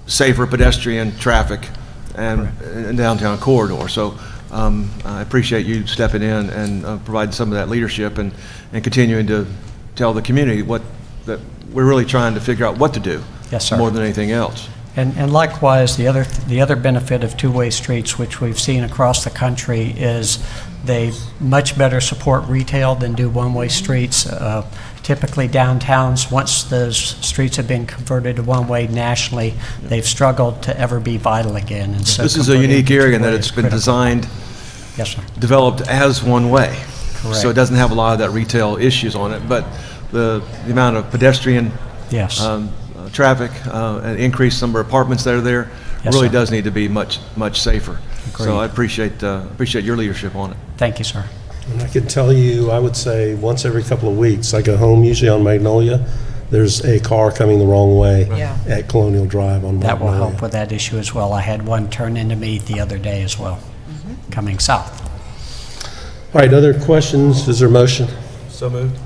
safer pedestrian traffic and downtown corridor. So I appreciate you stepping in and providing some of that leadership and continuing to tell the community that we're really trying to figure out what to do. Yes, sir. More than anything else. And likewise, the other benefit of two-way streets, which we've seen across the country, is they much better support retail than do one-way streets. Typically downtowns, once those streets have been converted to one-way nationally, they've struggled to ever be vital again. And so this is a unique area in that it's been designed, yes, sir, developed as one-way. Correct. So it doesn't have a lot of that retail issues on it, but the amount of pedestrian traffic, an increased number of apartments that are there, really does need to be much safer. Agreed. So I appreciate your leadership on it. Thank you, sir. And I can tell you, I would say once every couple of weeks, I go home usually on Magnolia, there's a car coming the wrong way at Colonial Drive on Magnolia. That will help with that issue as well. I had one turn into me the other day as well, coming south. All right, other questions? Is there a motion? So moved.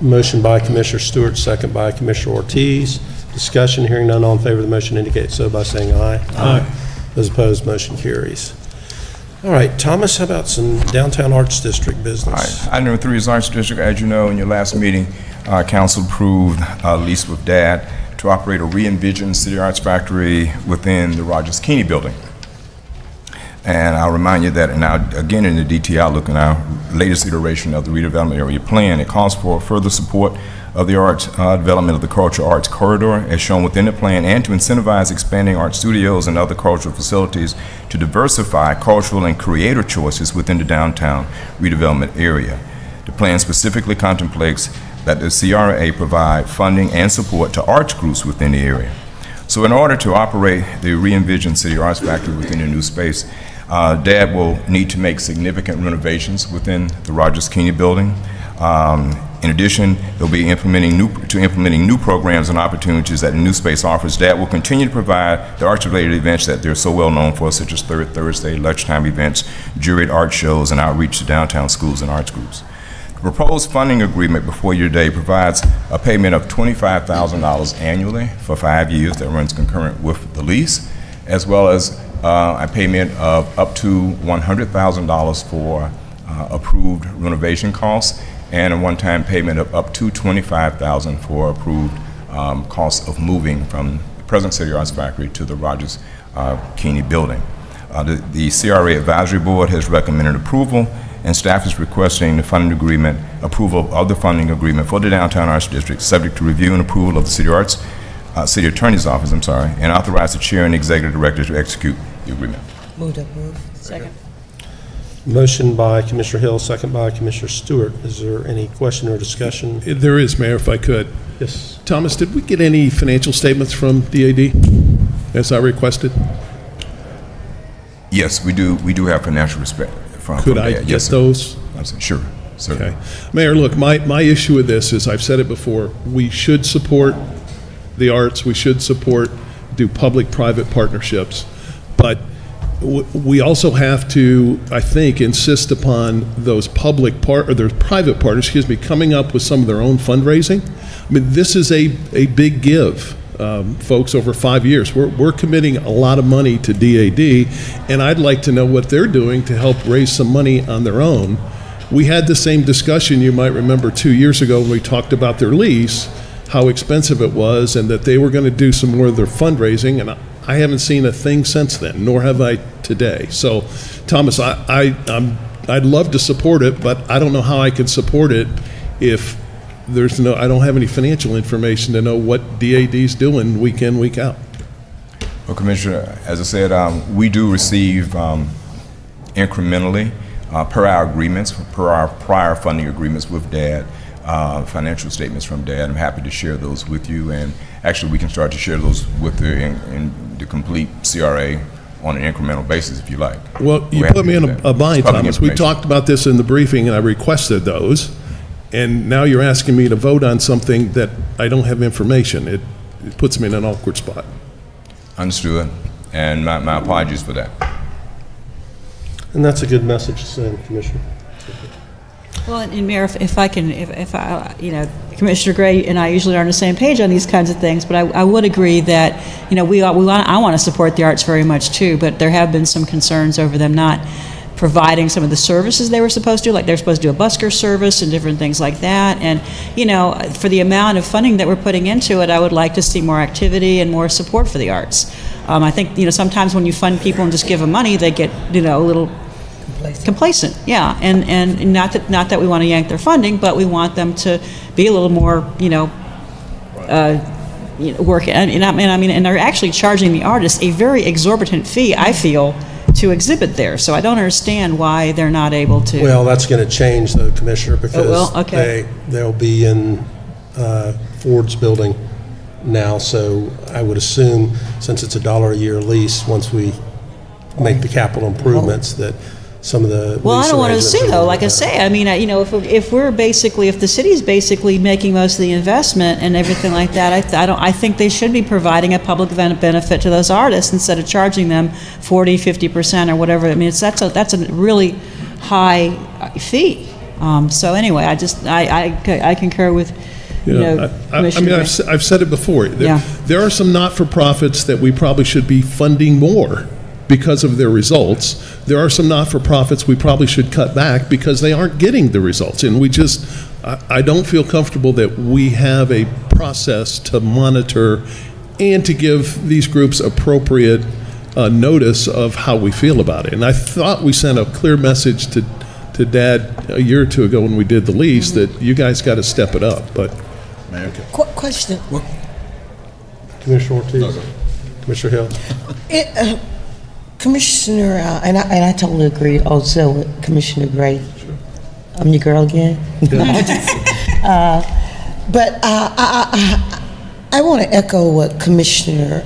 Motion by Commissioner Stewart, second by Commissioner Ortiz. Discussion, hearing none, all in favor of the motion indicate so by saying aye. Aye. Those opposed, motion carries. All right, Thomas, how about some downtown Arts District business? All right. Item number 3 is Arts District. As you know, in your last meeting, Council approved a lease with DAD to operate a re-envisioned City Arts Factory within the Rogers Keeney building. And I'll remind you that now, again, in the DT Outlook, in our latest iteration of the redevelopment area plan, it calls for further support of the arts development of the cultural arts corridor as shown within the plan, and to incentivize expanding art studios and other cultural facilities to diversify cultural and creator choices within the downtown redevelopment area. The plan specifically contemplates that the CRA provide funding and support to arts groups within the area. So in order to operate the re-envisioned City Arts Factory within the new space, DAD will need to make significant renovations within the Rogers Keeney building. In addition, they'll be implementing new programs and opportunities that the new space offers. DAD will continue to provide the arts-related events that they're so well known for, such as Third Thursday, lunchtime events, juried art shows, and outreach to downtown schools and arts groups. The proposed funding agreement before you today provides a payment of $25,000 annually for 5 years that runs concurrent with the lease, as well as a payment of up to $100,000 for approved renovation costs, and a one-time payment of up to $25,000 for approved costs of moving from the present City Arts Factory to the Rogers Keeney building. The CRA Advisory Board has recommended approval, and staff is requesting the funding agreement, approval of the funding agreement for the Downtown Arts District, subject to review and approval of the City Attorney's Office, and authorize the Chair and Executive Director to execute the agreement. Move to approve. Second. Motion by Commissioner Hill, second by Commissioner Stewart. Is there any question or discussion? There is, Mayor, if I could. Yes. Thomas, did we get any financial statements from DAD as I requested? Yes, we do. We do have financial respect from. Could I get those? Sure. Certainly. Okay. Mayor, look, my issue with this is, I've said it before, we should support the arts, we should do public-private partnerships, but we also have to, I think, insist upon those private partners, coming up with some of their own fundraising. I mean, this is a big give, folks, over 5 years. We're committing a lot of money to DAD, and I'd like to know what they're doing to help raise some money on their own. We had the same discussion, you might remember, 2 years ago when we talked about their lease, how expensive it was, and that they were going to do some more of their fundraising, and I haven't seen a thing since then, nor have I today. So, Thomas, I'd love to support it, but I don't know how I can support it if I don't have any financial information to know what DAD's doing week in, week out. Well, Commissioner, as I said, we do receive incrementally per our agreements, per our prior funding agreements with DAD, financial statements from DAD. I'm happy to share those with you, and actually we can start to share those with the complete CRA on an incremental basis if you like. Well, you put me in a bind, Thomas. We talked about this in the briefing and I requested those, and now you're asking me to vote on something that I don't have information. It puts me in an awkward spot. Understood, and my apologies for that. And that's a good message to send, Commissioner. Well, and Mayor, if I, Commissioner Gray and I usually are on the same page on these kinds of things, but I would agree that, I want to support the arts very much too, but there have been some concerns over them not providing some of the services they were supposed to, like they're supposed to do a busker service and different things like that. And, for the amount of funding that we're putting into it, I would like to see more activity and more support for the arts. I think, sometimes when you fund people and just give them money, they get, a little complacent. Yeah, and not that we want to yank their funding, but we want them to be a little more, work. And they're actually charging the artists a very exorbitant fee, I feel, to exhibit there. So I don't understand why they're not able to. Well, that's going to change, though, Commissioner, because they'll be in Ford's building now. So I would assume, since it's $1 a year lease, once we make the capital improvements, that some of the well, I don't want to see though. Like I say, if the city's basically making most of the investment and everything like that, I think they should be providing a public benefit to those artists instead of charging them 40-50% or whatever. I mean, that's a really high fee. So anyway, I concur with. I've said it before. There are some not-for-profits that we probably should be funding more because of their results. There are some not-for-profits we probably should cut back because they aren't getting the results. And I don't feel comfortable that we have a process to monitor and to give these groups appropriate notice of how we feel about it. And I thought we sent a clear message to Dad a year or two ago when we did the lease that you guys got to step it up. But question. Commissioner Ortiz. Commissioner Hill. Commissioner, and I totally agree also with Commissioner Gray. Sure. I'm your girl again. But I want to echo what Commissioner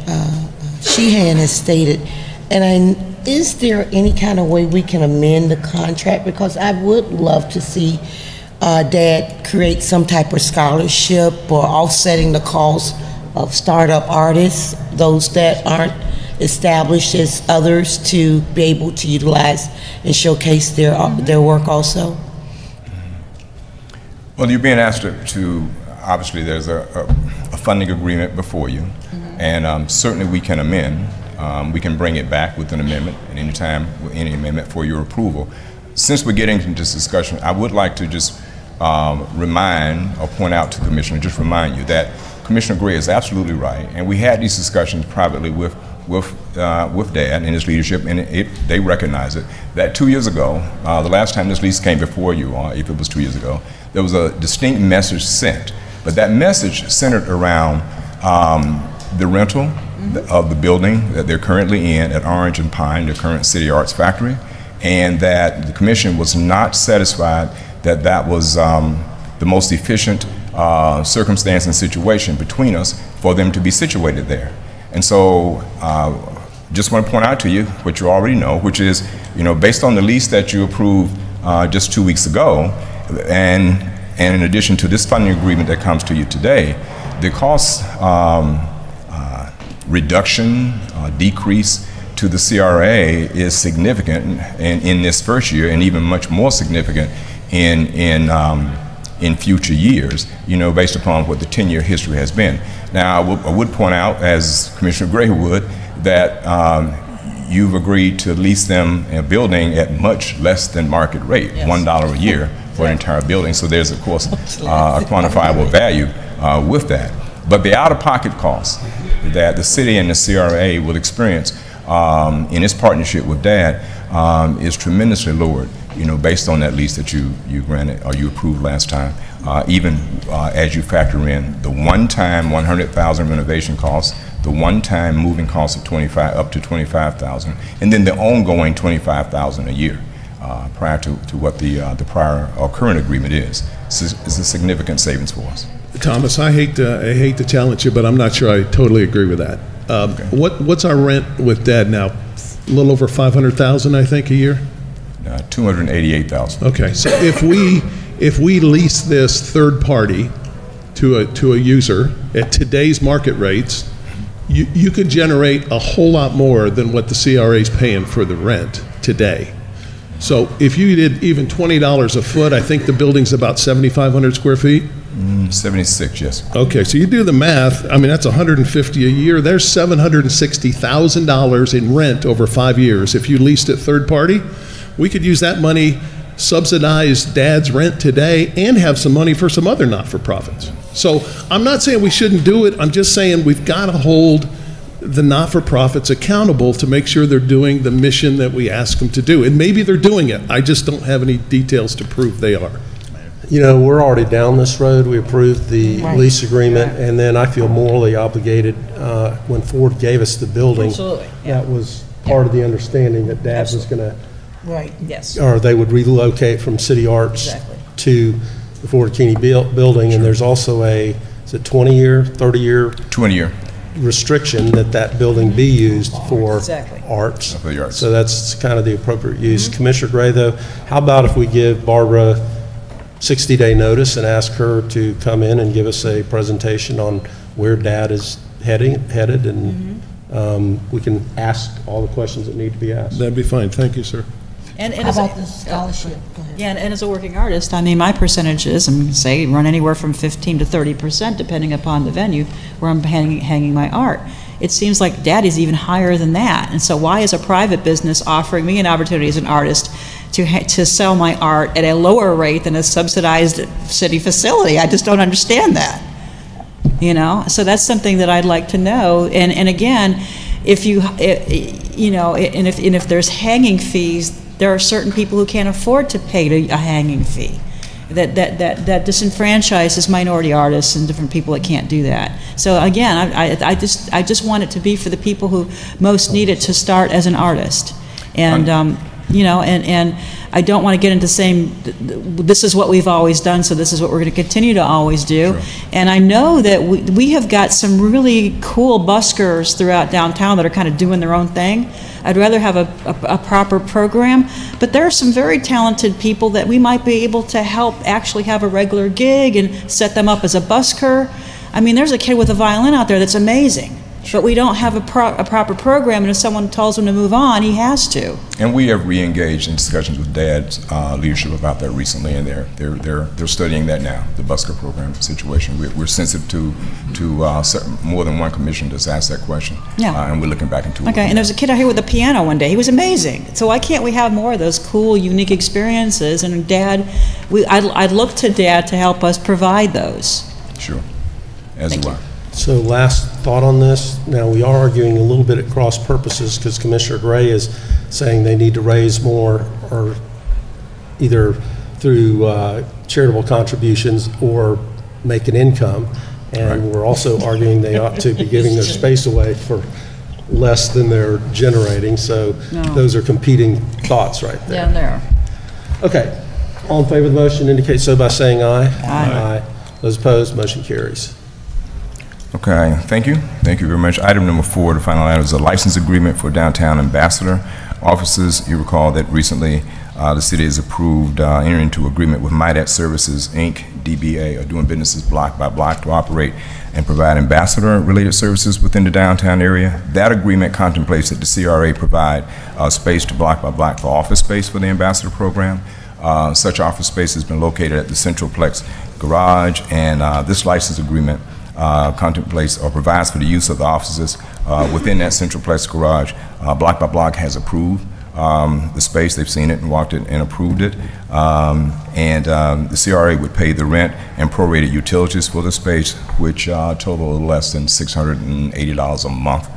Sheehan has stated. And is there any kind of way we can amend the contract? Because I would love to see Dad create some type of scholarship or offsetting the cost of startup artists, those that aren't established as others, to be able to utilize and showcase their work also? Well, you're being asked to obviously there's a funding agreement before you, and certainly we can amend. We can bring it back with an amendment at any time, with any amendment for your approval. Since we're getting into this discussion, I would like to just remind or point out to the Commissioner, just remind you that Commissioner Gray is absolutely right, and we had these discussions privately with Dad and his leadership, and they recognize it, that 2 years ago, the last time this lease came before you, if it was 2 years ago, there was a distinct message sent. But that message centered around the rental of the building that they're currently in at Orange and Pine, the current City Arts Factory, and that the Commission was not satisfied that that was the most efficient circumstance and situation between us for them to be situated there. And so just want to point out to you what you already know, which is, based on the lease that you approved just 2 weeks ago, and in addition to this funding agreement that comes to you today, the cost reduction, decrease to the CRA is significant in this first year, and even much more significant in future years, based upon what the 10-year history has been. Now, I would point out, as Commissioner Gray would, that you've agreed to lease them a building at much less than market rate, $1 a year for an entire building. So there's, of course, a quantifiable value with that. But the out-of-pocket costs that the city and the CRA will experience in its partnership with DAD is tremendously lowered, based on that lease that you granted or you approved last time, even as you factor in the one-time $100,000 renovation costs, the one-time moving cost of up to $25,000, and then the ongoing $25,000 a year prior to what the prior or current agreement is. It's a significant savings for us. Thomas, I hate to challenge you, but I'm not sure I totally agree with that. Okay. What's our rent with DAD now? A little over $500,000, I think, a year. $288,000. Okay, so if we lease this third party to a user at today's market rates, you could generate a whole lot more than what the CRA is paying for the rent today. So if you did even $20 a foot, I think the building's about 7,500 square feet. 76, yes. Okay, so you do the math. I mean, that's $150 a year. There's $760,000 in rent over 5 years. If you leased it third party, we could use that money, subsidize DAD's rent today, and have some money for some other not-for-profits. So I'm not saying we shouldn't do it. I'm just saying we've got to hold the not-for-profits accountable to make sure they're doing the mission that we ask them to do. And maybe they're doing it. I just don't have any details to prove they are. We're already down this road. We approved the lease agreement, and then I feel morally obligated when Ford gave us the building. Absolutely. That was part of the understanding that DAD was going to, yes, or they would relocate from City Arts to the Ford Keeney building. And there's also a, is it 20-year, 30-year? 20-year. Restriction that building be used for arts. For the arts. So that's kind of the appropriate use. Commissioner Gray, though, how about if we give Barbara 60-day notice and ask her to come in and give us a presentation on where DAD is headed, and we can ask all the questions that need to be asked. That'd be fine. Thank you, sir. And how about the scholarship? Yeah, and as a working artist, I mean, my percentages, say, run anywhere from 15 to 30%, depending upon the venue where I'm hanging my art. It seems like DAD is even higher than that. And so why is a private business offering me an opportunity as an artist to sell my art at a lower rate than a subsidized city facility? I just don't understand that. So that's something that I'd like to know. And again, if there's hanging fees, there are certain people who can't afford to pay a hanging fee. That disenfranchises minority artists and different people that can't do that. So again, I just want it to be for the people who most need it to start as an artist. And and I don't want to get into saying this is what we've always done, so this is what we're going to continue to always do. Sure. And I know that we have got some really cool buskers throughout downtown that are kind of doing their own thing. I'd rather have a proper program, but there are some very talented people that we might be able to help actually have a regular gig and set them up as a busker. I mean, there's a kid with a violin out there that's amazing. But we don't have a proper program, and if someone tells him to move on, he has to. And we have re-engaged in discussions with DAD's leadership about that recently, and they're studying that now, the busker program situation. We're sensitive to more than one commission that's asked that question, and we're looking back into it. Okay, and there's a kid out here with a piano one day. He was amazing. So why can't we have more of those cool, unique experiences? And DAD, I'd look to DAD to help us provide those. Sure, as do I. So last thought on this. Now, we are arguing a little bit at cross purposes because Commissioner Gray is saying they need to raise more, or either through charitable contributions or make an income. And we're also arguing they ought to be giving their space away for less than they're generating. So those are competing thoughts right there. Yeah, there. Okay. All in favor of the motion indicate so by saying aye. Aye. Those opposed, motion carries. Okay, thank you. Thank you very much. Item number 4, the final item, is a license agreement for downtown ambassador offices. You recall that recently the city has approved entering into agreement with Midat Services, Inc., DBA, or doing businesses block by block to operate and provide ambassador-related services within the downtown area. That agreement contemplates that the CRA provide space to block by block for office space for the ambassador program. Such office space has been located at the Centralplex garage, and this license agreement contemplates or provides for the use of the offices within that Centralplex garage. Block by Block has approved the space. They've seen it and walked it and approved it. The CRA would pay the rent and prorated utilities for the space, which total less than $680 a month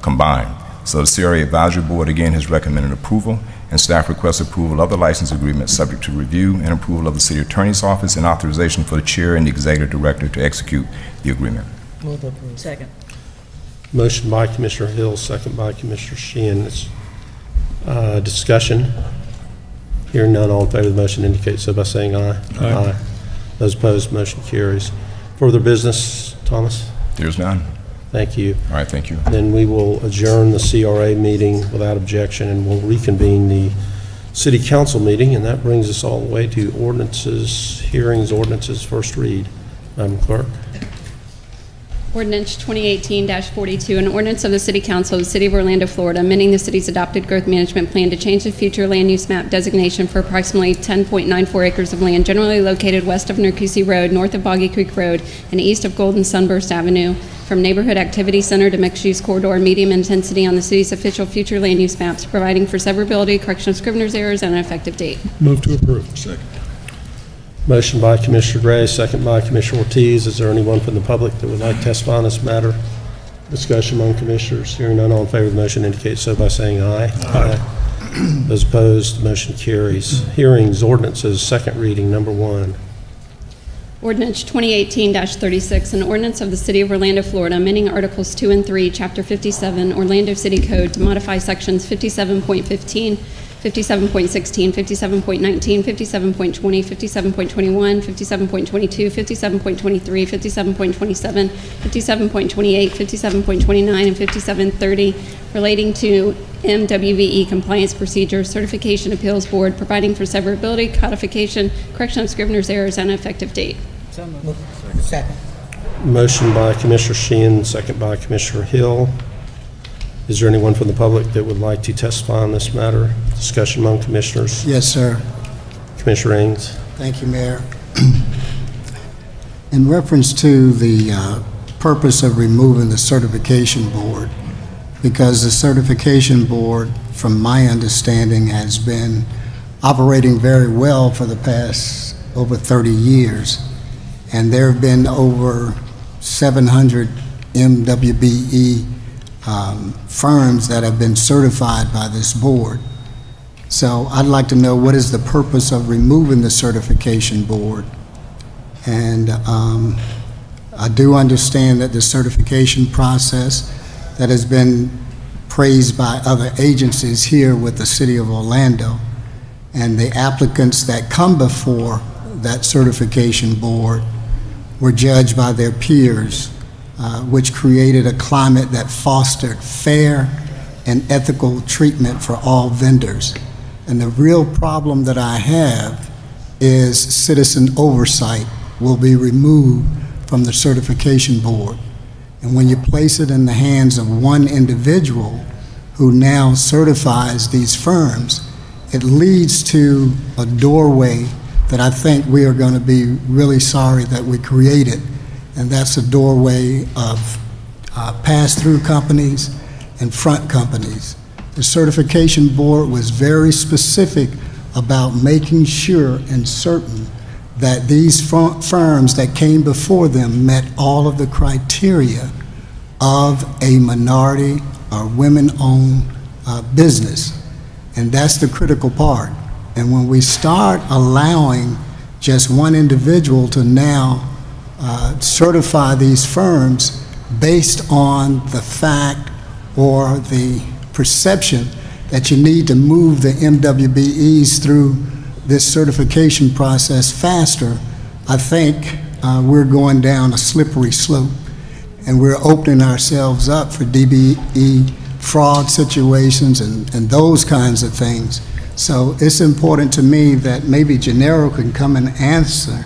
combined. So the CRA Advisory Board again has recommended approval, and staff requests approval of the license agreement subject to review and approval of the City Attorney's Office and authorization for the Chair and the Executive Director to execute the agreement. Move to approve. Second. Motion by Commissioner Hill, second by Commissioner Sheehan. Discussion. Hearing none, all in favor of the motion indicate so by saying aye. Aye. Those opposed, motion carries. Further business, Thomas? There's none. Thank you. All right, thank you. Then we will adjourn the CRA meeting without objection, and we'll reconvene the City Council meeting, and that brings us all the way to ordinances, hearings, ordinances, first read. Madam Clerk. Ordinance 2018-42, an ordinance of the City Council of the City of Orlando, Florida, amending the city's adopted growth management plan to change the future land use map designation for approximately 10.94 acres of land generally located west of Narcoossee Road, north of Boggy Creek Road, and east of Golden Sunburst Avenue, from Neighborhood Activity Center to mixed-use corridor, medium intensity on the city's official future land use maps, providing for severability, correction of scrivener's errors, and an effective date. Move to approve. Second. Motion by Commissioner Gray, second by Commissioner Ortiz. Is there anyone from the public that would like to testify on this matter? Discussion among commissioners. Hearing none, all in favor of the motion indicate so by saying aye. Aye. Those opposed, the motion carries. Hearings, ordinances, second reading, number 1. Ordinance 2018-36, an ordinance of the City of Orlando, Florida, amending Articles 2 and 3, Chapter 57, Orlando City Code to modify Sections 57.15, 57.16, 57.19, 57.20, 57.21, 57.22, 57.23, 57.27, 57.28, 57.29, and 57.30 relating to MWVE compliance procedures, certification appeals board, providing for severability, codification, correction of scrivener's errors, and effective date. Second. Motion by Commissioner Sheehan, second by Commissioner Hill. Is there anyone from the public that would like to testify on this matter? Discussion among commissioners. Yes, sir. Commissioner Ings. Thank you, Mayor. In reference to the purpose of removing the certification board, because the certification board, from my understanding, has been operating very well for the past over 30 years, and there have been over 700 MWBE firms that have been certified by this board. So I'd like to know what is the purpose of removing the certification board. And I do understand that the certification process that has been praised by other agencies here with the City of Orlando, and the applicants that come before that certification board were judged by their peers, which created a climate that fostered fair and ethical treatment for all vendors. And the real problem that I have is citizen oversight will be removed from the certification board. And when you place it in the hands of one individual who now certifies these firms, it leads to a doorway that I think we are going to be really sorry that we created. And that's a doorway of pass-through companies and front companies. The certification board was very specific about making sure and certain that these firms that came before them met all of the criteria of a minority or women-owned business. And that's the critical part. And when we start allowing just one individual to now certify these firms based on the fact or the perception that you need to move the MWBEs through this certification process faster, I think we're going down a slippery slope, and we're opening ourselves up for DBE fraud situations and those kinds of things. So it's important to me that maybe Gennaro can come and answer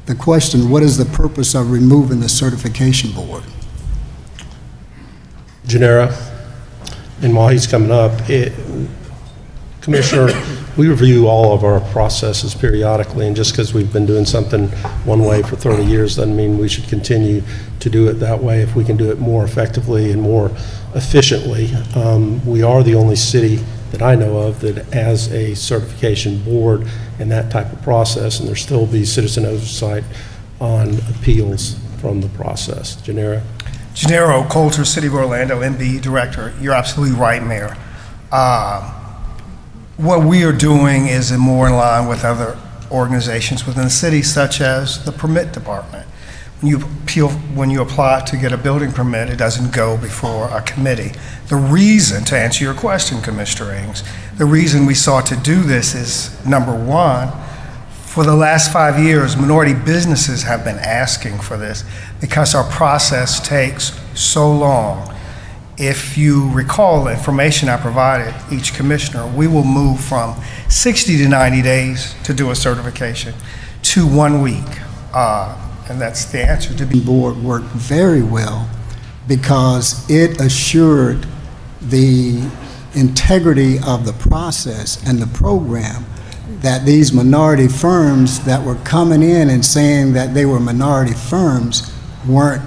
the question, what is the purpose of removing the certification board? Gennaro, and while he's coming up, Commissioner, we review all of our processes periodically, and just because we've been doing something one way for 30 years doesn't mean we should continue to do it that way if we can do it more effectively and more efficiently. We are the only city that I know of that has a certification board and that type of process, and there still be citizen oversight on appeals from the process. Gennaro? Gennaro Coulter, City of Orlando, MBE Director. You're absolutely right, Mayor. What we are doing is more in line with other organizations within the city, such as the permit department. When you apply to get a building permit, it doesn't go before a committee. The reason, to answer your question, Commissioner Ings, the reason we sought to do this is, number one, for the last 5 years, minority businesses have been asking for this because our process takes so long. If you recall the information I provided each commissioner, we will move from 60 to 90 days to do a certification to 1 week. And that's the answer. The board worked very well because it assured the integrity of the process and the program, that these minority firms that were coming in and saying that they were minority firms weren't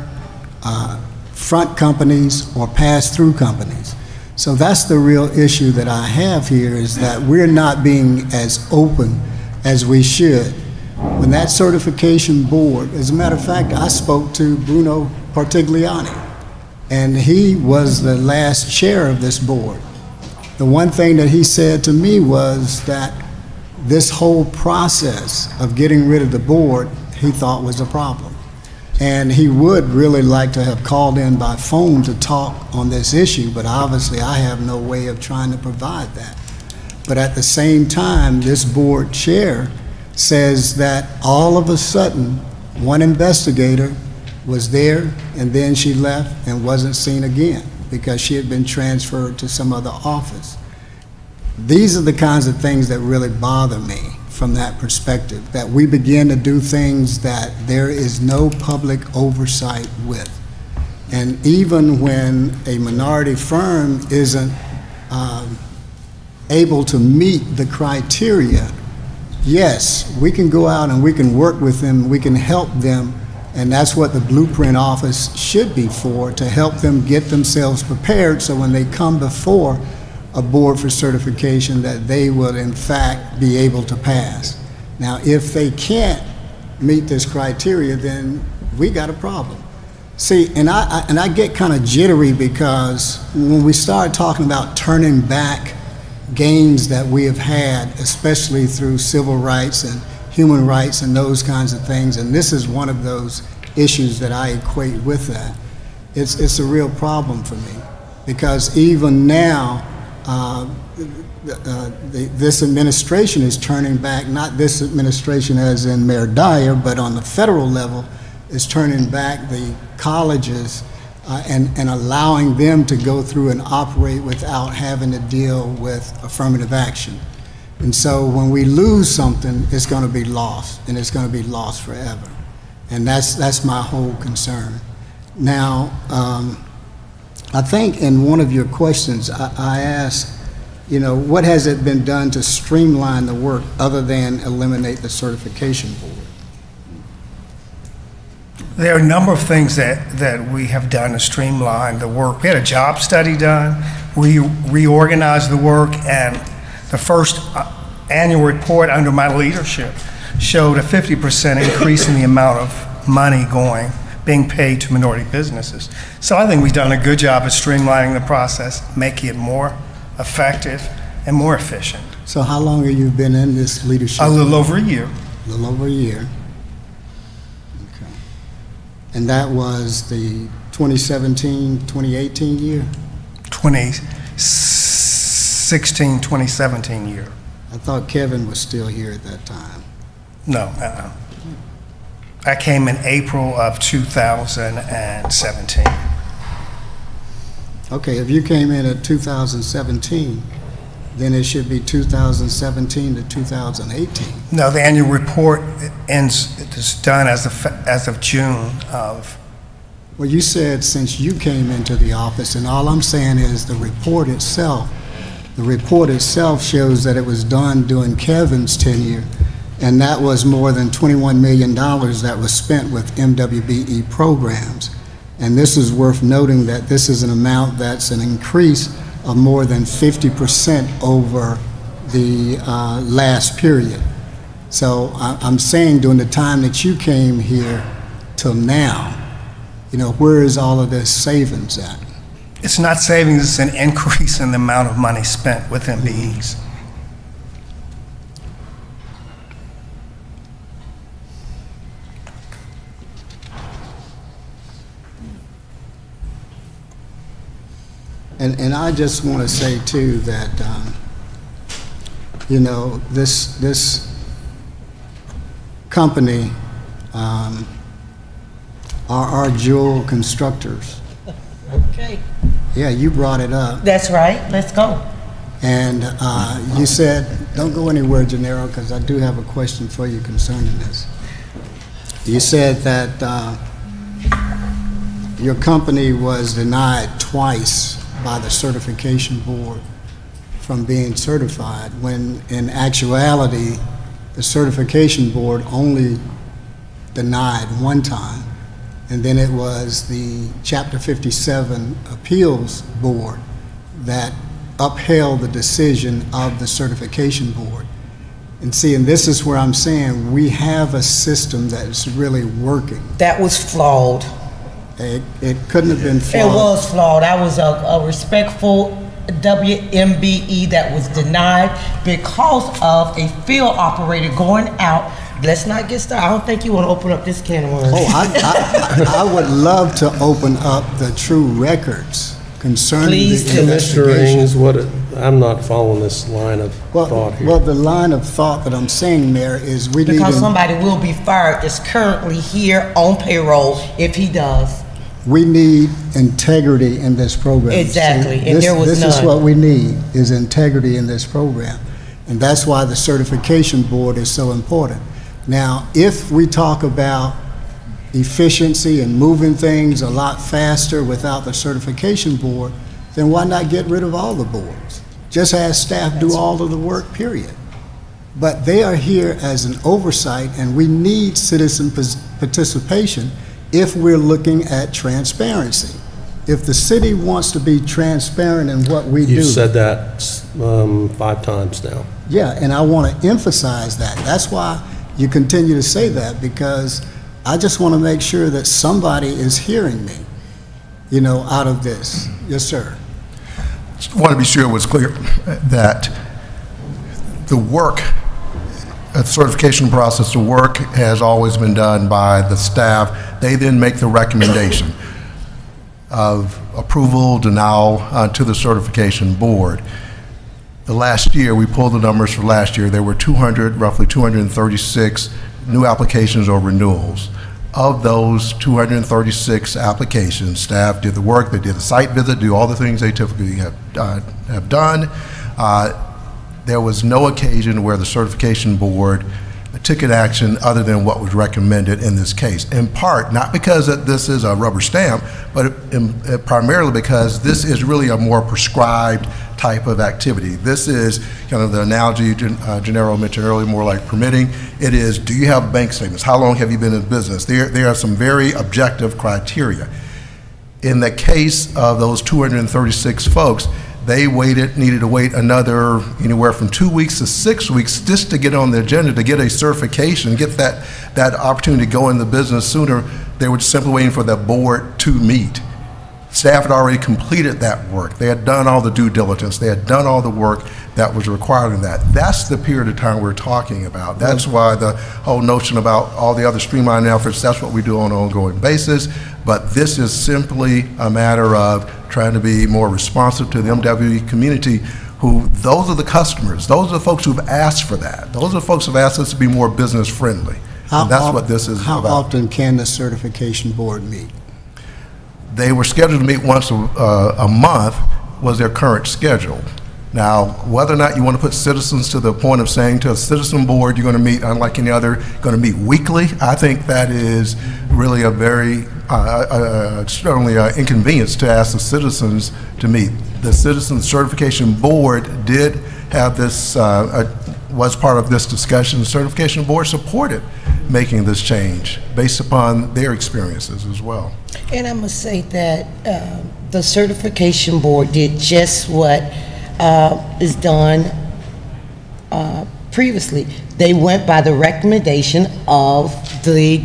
front companies or pass-through companies. So that's the real issue that I have here, is that we're not being as open as we should. When that certification board, as a matter of fact, I spoke to Bruno Partigliani, and he was the last chair of this board. The one thing that he said to me was that this whole process of getting rid of the board, he thought was a problem. And he would really like to have called in by phone to talk on this issue, but obviously I have no way of trying to provide that. But at the same time, this board chair says that all of a sudden, one investigator was there and then she left and wasn't seen again because she had been transferred to some other office. These are the kinds of things that really bother me from that perspective, that we begin to do things that there is no public oversight with. And even when a minority firm isn't able to meet the criteria, yes, we can go out and we can work with them, we can help them, and that's what the Blueprint Office should be for, to help them get themselves prepared so when they come before a board for certification that they will in fact be able to pass. Now, if they can't meet this criteria, then we got a problem. See, and I get kind of jittery because when we start talking about turning back gains that we have had, especially through civil rights and human rights and those kinds of things, and this is one of those issues that I equate with that, it's a real problem for me, because even now, this administration is turning back, not this administration as in Mayor Dyer, but on the federal level, is turning back the colleges and allowing them to go through and operate without having to deal with affirmative action. And so when we lose something, it's going to be lost, and it's going to be lost forever. And that's my whole concern. Now, I think in one of your questions, I asked, you know, what has it been done to streamline the work other than eliminate the certification board? There are a number of things that we have done to streamline the work. We had a job study done. We reorganized the work, and the first annual report under my leadership showed a 50% increase in the amount of money being paid to minority businesses. So I think we've done a good job of streamlining the process, making it more effective and more efficient. So how long have you been in this leadership? A little over a year. A little over a year. Okay. And that was the 2017, 2018 year? 2016, 2017 year. I thought Kevin was still here at that time. No. I came in April of 2017. Okay, if you came in at 2017, then it should be 2017 to 2018. No, the annual report is done as of June of. Well, you said since you came into the office, and all I'm saying is the report itself shows that it was done during Kevin's tenure, and that was more than $21 million that was spent with MWBE programs. And this is worth noting that this is an amount that's an increase of more than 50% over the last period. So I'm saying during the time that you came here till now, you know, where is all of this savings at? It's not savings, it's an increase in the amount of money spent with MBEs. And I just want to say too that you know, this company are our jewel constructors. Okay. Yeah, you brought it up. That's right. Let's go. And you said, don't go anywhere, Gennaro, because I do have a question for you concerning this. You said that your company was denied twice by the certification board from being certified, when in actuality, the certification board only denied one time. And then it was the Chapter 57 Appeals Board that upheld the decision of the certification board. And see, and this is where I'm saying we have a system that is really working. That was flawed. It couldn't have been flawed. It was flawed. I was a respectful WMBE that was denied because of a field operator going out. Let's not get started. I don't think you want to open up this can of worms. Oh, I would love to open up the true records concerning the investigation. Mr. Ings, I'm not following this line of thought here. Well, the line of thought that I'm saying, Mayor, is we need because somebody will be fired that's currently here on payroll if he does. We need integrity in this program. Exactly, See, and there was none. This is what we need, is integrity in this program. And that's why the certification board is so important. Now, if we talk about efficiency and moving things a lot faster without the certification board, then why not get rid of all the boards? Just have staff do all of the work, period. But they are here as an oversight, and we need citizen participation if we're looking at transparency. If the city wants to be transparent in what we do. You've said that 5 times now. Yeah, and I want to emphasize that. That's why you continue to say that, because I just want to make sure that somebody is hearing me, you know, out of this. Yes, sir. Just want to be sure it was clear that the work, the certification process, the work has always been done by the staff. They then make the recommendation of approval, denial to the certification board. The last year, we pulled the numbers for last year, there were roughly 236 new applications or renewals. Of those 236 applications, staff did the work, they did a site visit, do all the things they typically have done. There was no occasion where the certification board took an action other than what was recommended in this case. In part, not because this is a rubber stamp, but primarily because this is really a more prescribed type of activity. This is kind of the analogy Gennaro mentioned earlier, more like permitting. It is, do you have bank statements? How long have you been in business? There are some very objective criteria. In the case of those 236 folks, they needed to wait another anywhere from 2 weeks to 6 weeks just to get on the agenda, to get a certification, get that opportunity to go in the business sooner. They were simply waiting for the board to meet. Staff had already completed that work. They had done all the due diligence. They had done all the work that was required in that. That's the period of time we're talking about. That's why the whole notion about all the other streamlining efforts, that's what we do on an ongoing basis. But this is simply a matter of trying to be more responsive to the MWBE community, those are the customers. Those are the folks who've asked for that. Those are the folks who've asked us to be more business friendly. And that's what this is How about. often can the certification board meet? They were scheduled to meet once a month was their current schedule. Now, whether or not you want to put citizens to the point of saying to a citizen board you're going to meet, unlike any other, going to meet weekly, I think that is really a very, certainly an inconvenience to ask the citizens to meet. The Citizens Certification Board did have this, was part of this discussion. The Certification Board supported making this change based upon their experiences as well. And I must say that the certification board did just what is done previously. They went by the recommendation of the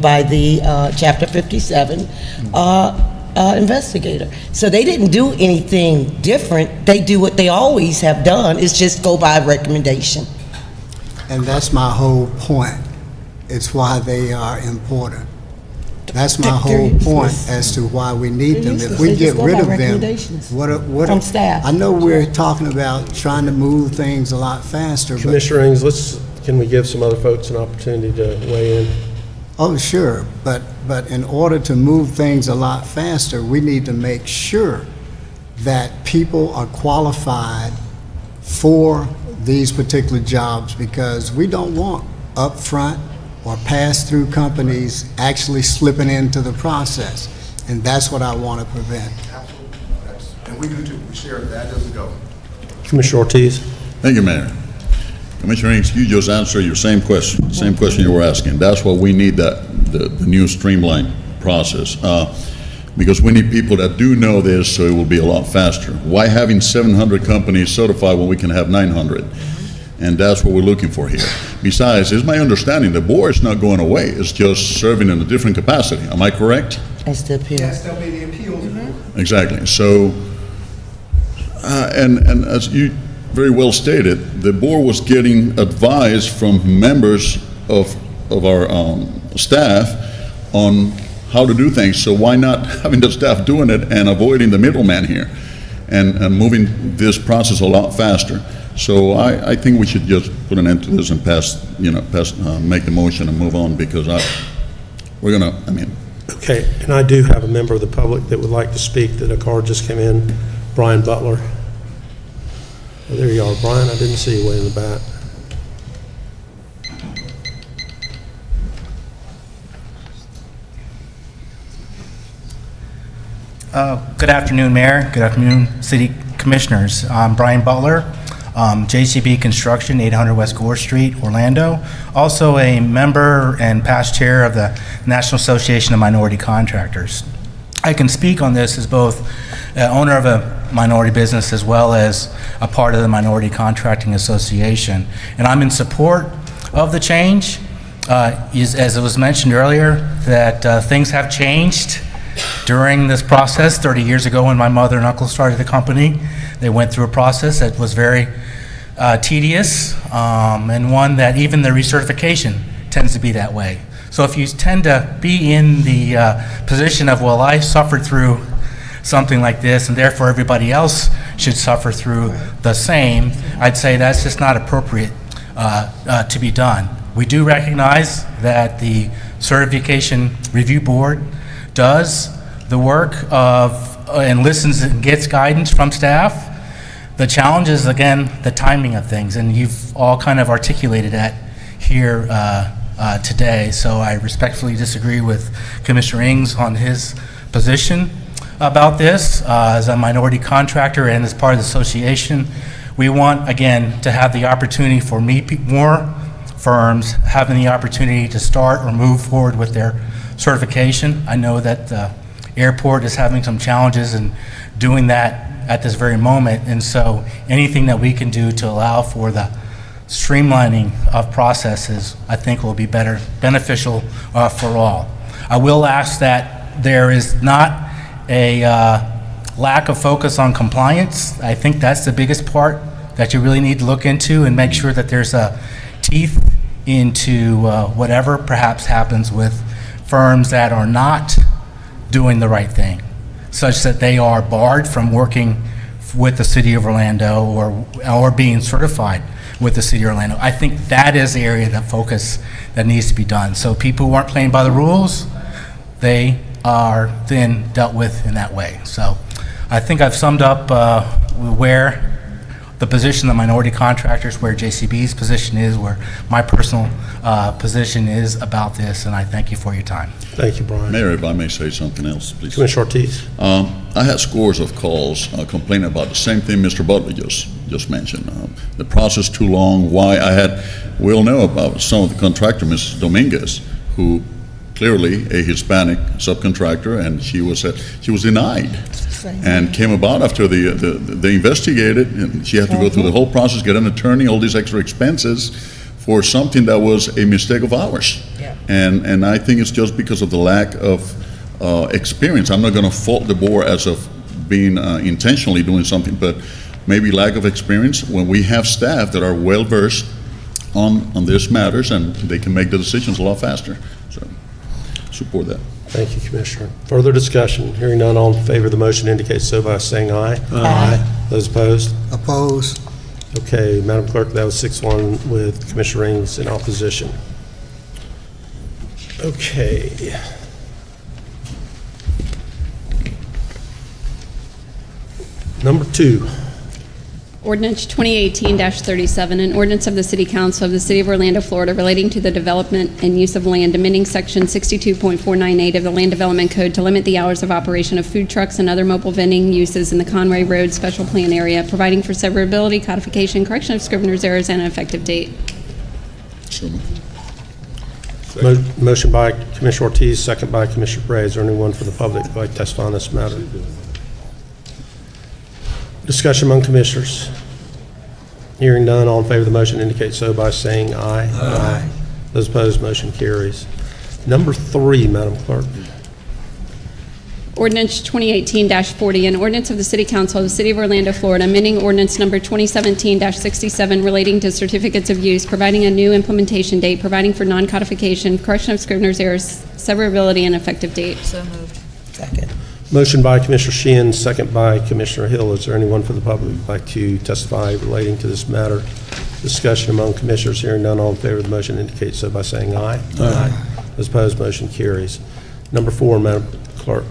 by the Chapter 57 investigator. So they didn't do anything different. They do what they always have done, is just go by recommendation. And that's my whole point. It's why they are important. That's my whole point as to why we need them. If we get rid of them, what from staff. I know we're talking about trying to move things a lot faster. Commissioner Ings, can we give some other folks an opportunity to weigh in? Oh, sure, but in order to move things a lot faster, we need to make sure that people are qualified for these particular jobs, because we don't want upfront or pass-through companies actually slipping into the process, and that's what I want to prevent. And we do too. We share that as a go. Commissioner Ortiz. Thank you, Mayor. Commissioner Ings, you just answered your same question you were asking. That's why we need the new streamlined process, because we need people that do know this, so it will be a lot faster. Why having 700 companies certified when we can have 900? And that's what we're looking for here. Besides, it's my understanding the board is not going away. It's just serving in a different capacity. Am I correct? That's the appeal. Yes, that'll be the appeals board. Exactly. So, and as you very well stated, the board was getting advice from members of our staff on how to do things. So why not having the staff doing it and avoiding the middleman here, and moving this process a lot faster? So I think we should just put an end to this and make the motion and move on, because we're gonna, Okay, and I do have a member of the public that would like to speak. That a card just came in, Brian Butler. Oh, there you are, Brian. I didn't see you way in the back. Good afternoon, Mayor. Good afternoon, City Commissioners. I'm Brian Butler, JCB Construction, 800 West Gore Street, Orlando. Also a member and past chair of the National Association of Minority Contractors. I can speak on this as both owner of a minority business as well as a part of the Minority Contracting Association. And I'm in support of the change. As it was mentioned earlier, that things have changed during this process. 30 years ago, when my mother and uncle started the company, they went through a process that was very tedious, and one that even the recertification tends to be that way. So if you tend to be in the position of, well, I suffered through something like this and therefore everybody else should suffer through the same, I'd say that's just not appropriate to be done. We do recognize that the Certification Review Board does the work of and listens and gets guidance from staff. The challenge is, again, the timing of things, and you've all kind of articulated that here today. So I respectfully disagree with Commissioner Ings on his position about this. As a minority contractor and as part of the association, we want, again, to have the opportunity for more firms having the opportunity to start or move forward with their certification. I know that the airport is having some challenges in doing that at this very moment, and so anything that we can do to allow for the streamlining of processes, I think will be beneficial for all. I will ask that there is not a lack of focus on compliance. I think that's the biggest part that you really need to look into and make sure that there's teeth into whatever perhaps happens with firms that are not doing the right thing, such that they are barred from working with the City of Orlando or being certified. with the city of Orlando. I think that is the area of focus that needs to be done. So people who aren't playing by the rules, they are then dealt with in that way. So I think I've summed up where the position of minority contractors, where JCB's position is, where my personal position is about this, and I thank you for your time. Thank you, Brian. Mayor, if I may say something else, please. Commissioner Ortiz. I had scores of calls complaining about the same thing Mr. Butler just mentioned. The process too long, why we'll know about some of the contractor, Ms. Dominguez, who clearly a Hispanic subcontractor, and she was denied. And came about after they investigated, and she had to go through the whole process, get an attorney, all these extra expenses for something that was a mistake of ours. Yeah. And I think it's just because of the lack of experience. I'm not going to fault the board as of being intentionally doing something, but maybe lack of experience when we have staff that are well versed on these matters, and they can make the decisions a lot faster. So support that. Thank you, Commissioner. Further discussion? Hearing none, all in favor of the motion indicate so by saying aye. Aye. Those opposed? Opposed. Okay, Madam Clerk, that was 6-1 with Commissioner Raines in opposition. Okay. Number 2. Ordinance 2018-37, an ordinance of the City Council of the City of Orlando, Florida, relating to the development and use of land, amending Section 62.498 of the Land Development Code to limit the hours of operation of food trucks and other mobile vending uses in the Conway Road Special Plan area, providing for severability, codification, correction of scrivener's errors, and an effective date. Motion by Commissioner Ortiz, second by Commissioner Bray. Is there anyone from the public who would like to testify on this matter? Discussion among commissioners. Hearing none, all in favor of the motion indicate so by saying aye. Aye. Those opposed, motion carries. Number 3, Madam Clerk. Ordinance 2018-40, an ordinance of the City Council of the City of Orlando, Florida, amending ordinance number 2017-67 relating to certificates of use, providing a new implementation date, providing for non-codification, correction of scrivener's errors, severability, and effective date. So moved. Second. Motion by Commissioner Sheehan, second by Commissioner Hill. Is there anyone from the public who would like to testify relating to this matter? Discussion among commissioners. Hearing none, all in favor of the motion indicate so by saying aye. Aye. Those opposed, motion carries. Number 4, Madam Clerk.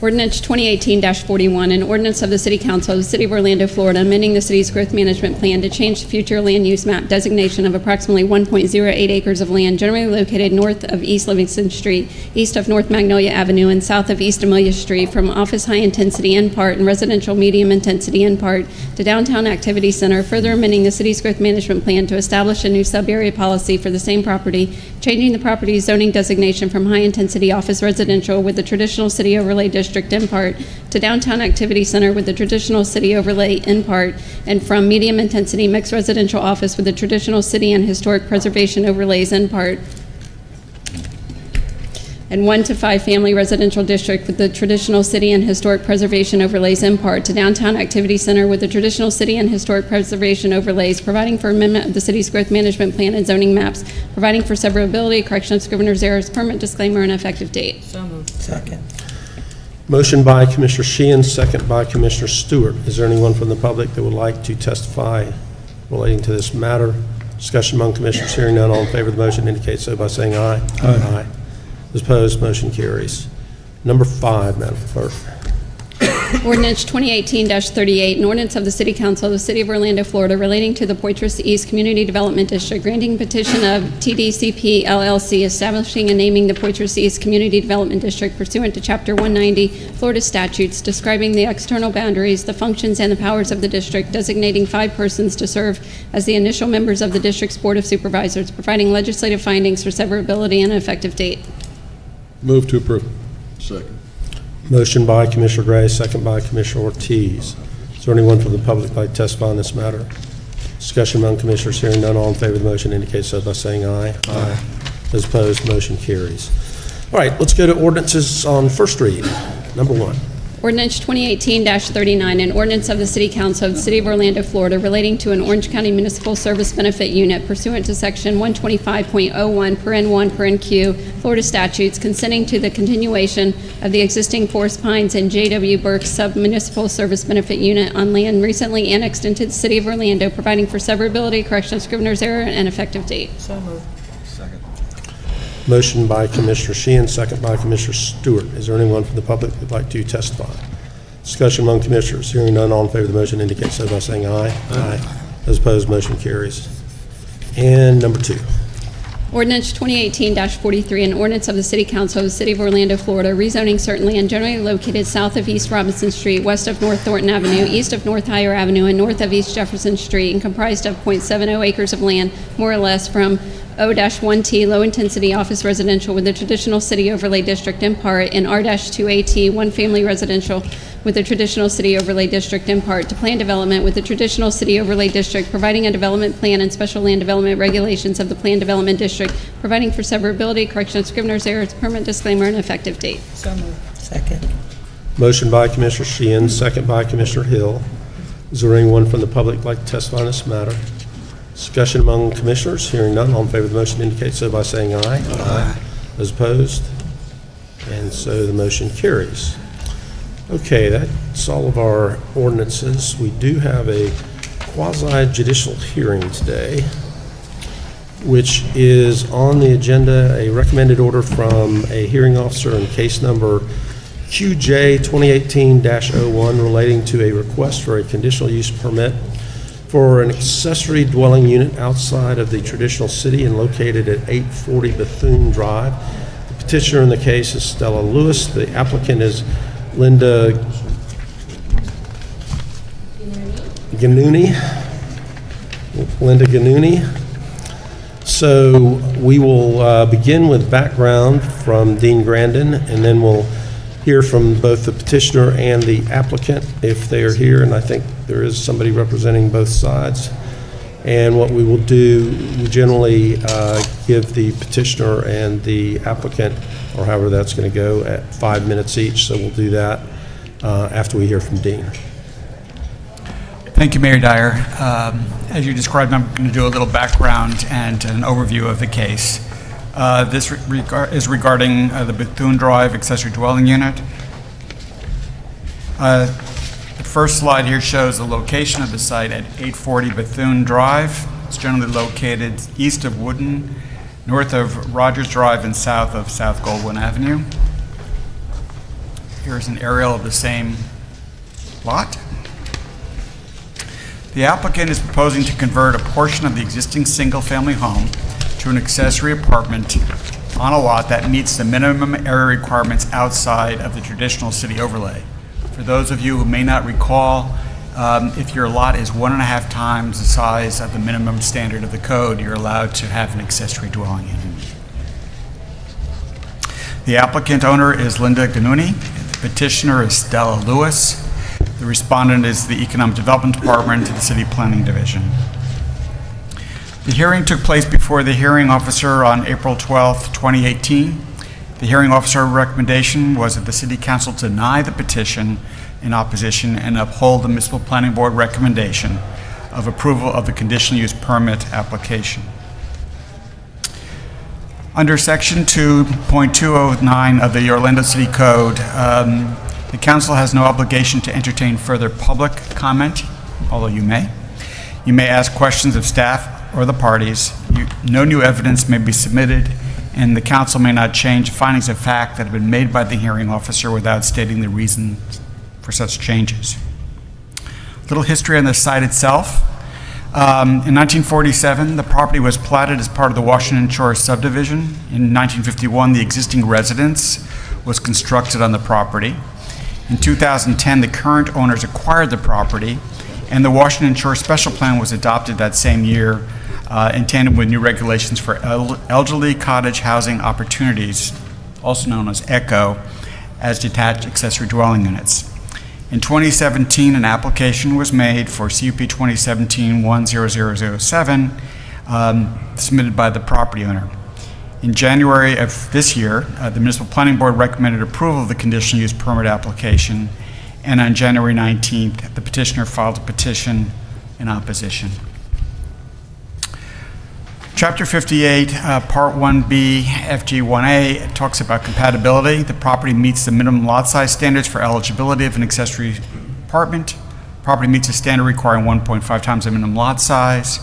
Ordinance 2018-41, an ordinance of the City Council of the City of Orlando, Florida, amending the city's growth management plan to change the future land use map designation of approximately 1.08 acres of land generally located north of East Livingston Street, east of North Magnolia Avenue, and south of East Amelia Street from office high-intensity in part and residential medium-intensity in part to downtown activity center, further amending the city's growth management plan to establish a new sub-area policy for the same property, changing the property's zoning designation from high-intensity office residential with the traditional city overlay district in part to downtown activity center with the traditional city overlay in part, and from medium intensity mixed residential office with the traditional city and historic preservation overlays in part, and 1 to 5 family residential district with the traditional city and historic preservation overlays in part to downtown activity center with the traditional city and historic preservation overlays, providing for amendment of the city's growth management plan and zoning maps, providing for severability, correction of scrivener's errors, permit disclaimer, and effective date. So moved. Second. Motion by Commissioner Sheehan, second by Commissioner Stewart. Is there anyone from the public that would like to testify relating to this matter? Discussion among commissioners. Hearing none, all in favor of the motion indicate so by saying aye. Aye. Those opposed, motion carries. Number 5, Madam Clerk. Ordinance 2018-38, an ordinance of the City Council of the City of Orlando, Florida, relating to the Poitras East Community Development District, granting petition of TDCP LLC, establishing and naming the Poitras East Community Development District pursuant to Chapter 190 Florida statutes, describing the external boundaries, the functions, and the powers of the district, designating 5 persons to serve as the initial members of the district's Board of Supervisors, providing legislative findings for severability and an effective date. Move to approve. Second. Motion by Commissioner Gray, second by Commissioner Ortiz. Is there anyone from the public like to testify on this matter? Discussion among commissioners. Hearing none, all in favor of the motion indicate so by saying aye. Aye. Those opposed, motion carries. All right, let's go to ordinances on first read. Number 1. Ordinance 2018-39, an ordinance of the City Council of the City of Orlando, Florida, relating to an Orange County Municipal Service Benefit Unit pursuant to Section 125.01 per N1 per NQ Florida statutes, consenting to the continuation of the existing Forest Pines and J.W. Burke Sub-Municipal Service Benefit Unit on land recently annexed into the City of Orlando, providing for severability, correction of Scrivener's error, and effective date. So moved. Motion by Commissioner Sheehan, second by Commissioner Stewart. Is there anyone from the public who would like to testify? Discussion among commissioners. Hearing none, all in favor of the motion indicate so by saying aye. Aye. Those opposed, motion carries. And number 2. Ordinance 2018-43, an ordinance of the City Council of the City of Orlando, Florida, rezoning certain land generally located south of East Robinson Street, west of North Thornton Avenue, east of North Higher Avenue, and north of East Jefferson Street, and comprised of .70 acres of land, more or less, from O-1T low-intensity office residential with a traditional city overlay district in part, and R-2AT one-family residential with a traditional city overlay district in part, to plan development with a traditional city overlay district, providing a development plan and special land development regulations of the plan development district, providing for severability, correction of Scrivener's errors, permanent disclaimer, and effective date. So moved. Second. Motion by Commissioner Sheehan, second by Commissioner Hill. Is there anyone from the public who would like to testify on this matter? Discussion among commissioners. Hearing none, all in favor of the motion indicate so by saying aye. Aye. Those opposed? And so the motion carries. Okay, that's all of our ordinances. We do have a quasi-judicial hearing today, which is on the agenda, a recommended order from a hearing officer in case number QJ 2018-01 relating to a request for a conditional use permit for an accessory dwelling unit outside of the traditional city and located at 840 Bethune Drive. The petitioner in the case is Stella Lewis. The applicant is Linda Ganuni. Linda Ganuni. So we will begin with background from Dean Grandin, and then we'll hear from both the petitioner and the applicant if they are here, and I think there is somebody representing both sides. And what we will do, we generally give the petitioner and the applicant, or however that's going to go, at 5 minutes each, so we'll do that after we hear from Dean. Thank you, Mayor Dyer. As you described, I'm going to do a little background and an overview of the case. This is regarding the Bethune Drive accessory dwelling unit. The first slide here shows the location of the site at 840 Bethune Drive. It's generally located east of Woodin, north of Rogers Drive, and south of South Goldwyn Avenue. Here's an aerial of the same lot. The applicant is proposing to convert a portion of the existing single-family home to an accessory apartment on a lot that meets the minimum area requirements outside of the traditional city overlay. For those of you who may not recall, if your lot is 1.5 times the size of the minimum standard of the code, you're allowed to have an accessory dwelling unit. The applicant owner is Linda Ganuni. The petitioner is Stella Lewis. The respondent is the Economic Development Department of the City Planning Division. The hearing took place before the hearing officer on April 12, 2018. The hearing officer recommendation was that the City Council deny the petition in opposition and uphold the Municipal Planning Board recommendation of approval of the conditional use permit application. Under Section 2.209 of the Orlando City Code, the Council has no obligation to entertain further public comment, although you may. You may ask questions of staff or the parties. No new evidence may be submitted, and the Council may not change findings of fact that have been made by the hearing officer without stating the reason for such changes. A little history on the site itself. In 1947, the property was platted as part of the Washington Shores subdivision. In 1951, the existing residence was constructed on the property. In 2010, the current owners acquired the property, and the Washington Shore Special Plan was adopted that same year in tandem with new regulations for elderly cottage housing opportunities, also known as ECHO, as detached accessory dwelling units. In 2017, an application was made for CUP 2017-10007 submitted by the property owner. In January of this year, the Municipal Planning Board recommended approval of the conditional use permit application, And on January 19th, the petitioner filed a petition in opposition. Chapter 58, Part 1B, FG1A, talks about compatibility. The property meets the minimum lot size standards for eligibility of an accessory apartment. Property meets a standard requiring 1.5 times the minimum lot size.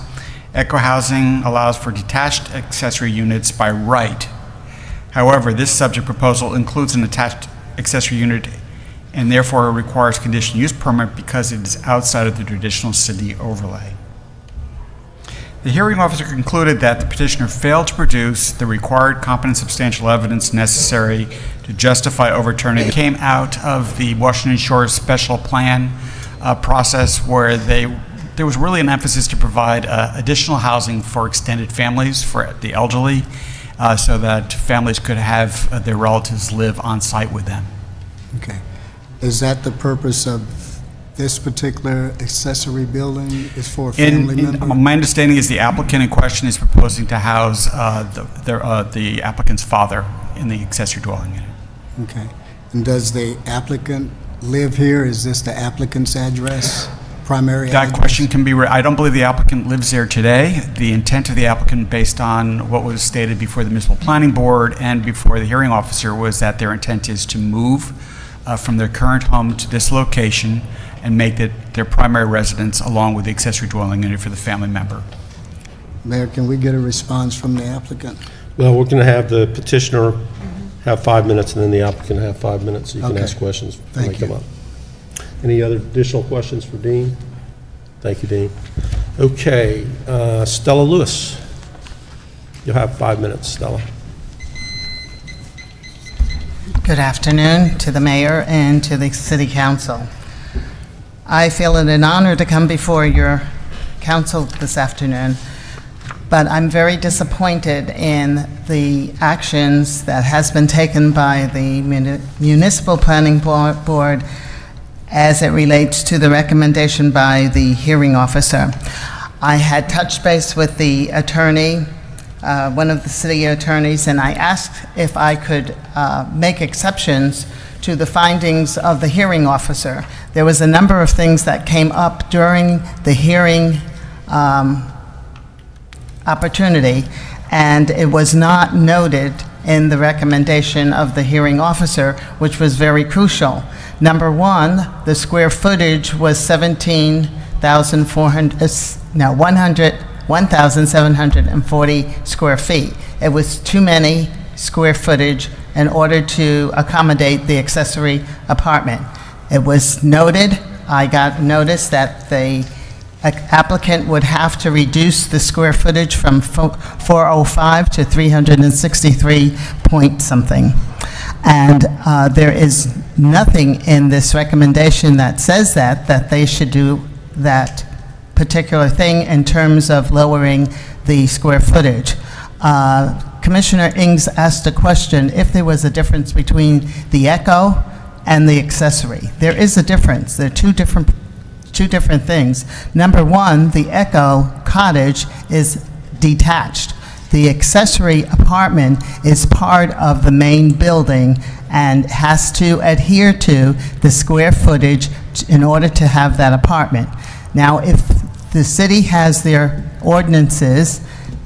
Eco housing allows for detached accessory units by right. However, this subject proposal includes an attached accessory unit and therefore requires conditional use permit because it is outside of the traditional city overlay. The hearing officer concluded that the petitioner failed to produce the required competent substantial evidence necessary to justify overturning. It came out of the Washington Shores special plan process where there was really an emphasis to provide additional housing for extended families, for the elderly, so that families could have their relatives live on site with them. Okay. Is that the purpose of this particular accessory building, is for a family member? My understanding is the applicant in question is proposing to house the applicant's father in the accessory dwelling unit. Okay. And does the applicant live here? Is this the applicant's address, primary address? That question can be, I don't believe the applicant lives there today. The intent of the applicant, based on what was stated before the Municipal Planning Board and before the hearing officer, was that their intent is to move from their current home to this location and make it their primary residence along with the accessory dwelling unit for the family member. Mayor, can we get a response from the applicant? Well, we're going to have the petitioner have 5 minutes, and then the applicant have 5 minutes, so you can Okay. ask questions when they Thank come you. up. Any other additional questions for Dean? Thank you, Dean. Okay, Stella Lewis. You'll have 5 minutes, Stella. Good afternoon to the mayor and to the city council. I feel it an honor to come before your council this afternoon, but I'm very disappointed in the actions that has been taken by the Municipal Planning Board as it relates to the recommendation by the hearing officer. I had touched base with the attorney, one of the city attorneys, and I asked if I could make exceptions to the findings of the hearing officer. There was a number of things that came up during the hearing opportunity, and it was not noted in the recommendation of the hearing officer, which was very crucial. Number one, the square footage was 1,740 square feet. It was too many square footage in order to accommodate the accessory apartment. It was noted, I got notice that the applicant would have to reduce the square footage from 405 to 363 point something. And there is nothing in this recommendation that says that they should do that particular thing in terms of lowering the square footage. Commissioner Ings asked a question if there was a difference between the echo and the accessory. There is a difference. They're two different things. Number one, the echo cottage is detached. The accessory apartment is part of the main building and has to adhere to the square footage in order to have that apartment. Now, if the city has their ordinances,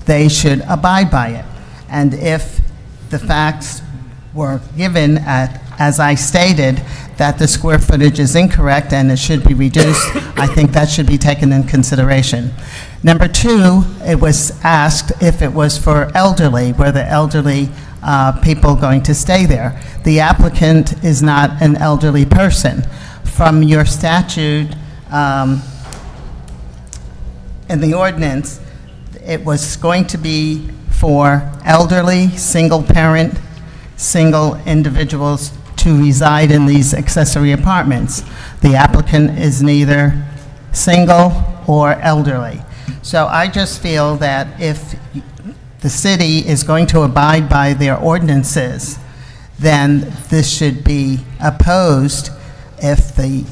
they should abide by it. And if the facts were given as I stated, that the square footage is incorrect and it should be reduced, I think that should be taken in consideration. Number two, it was asked if it was for elderly, were the elderly people going to stay there. The applicant is not an elderly person. From your statute in the ordinance, it was going to be for elderly, single parent, single individuals to reside in these accessory apartments. The applicant is neither single or elderly. So I just feel that if the city is going to abide by their ordinances, then this should be opposed. If the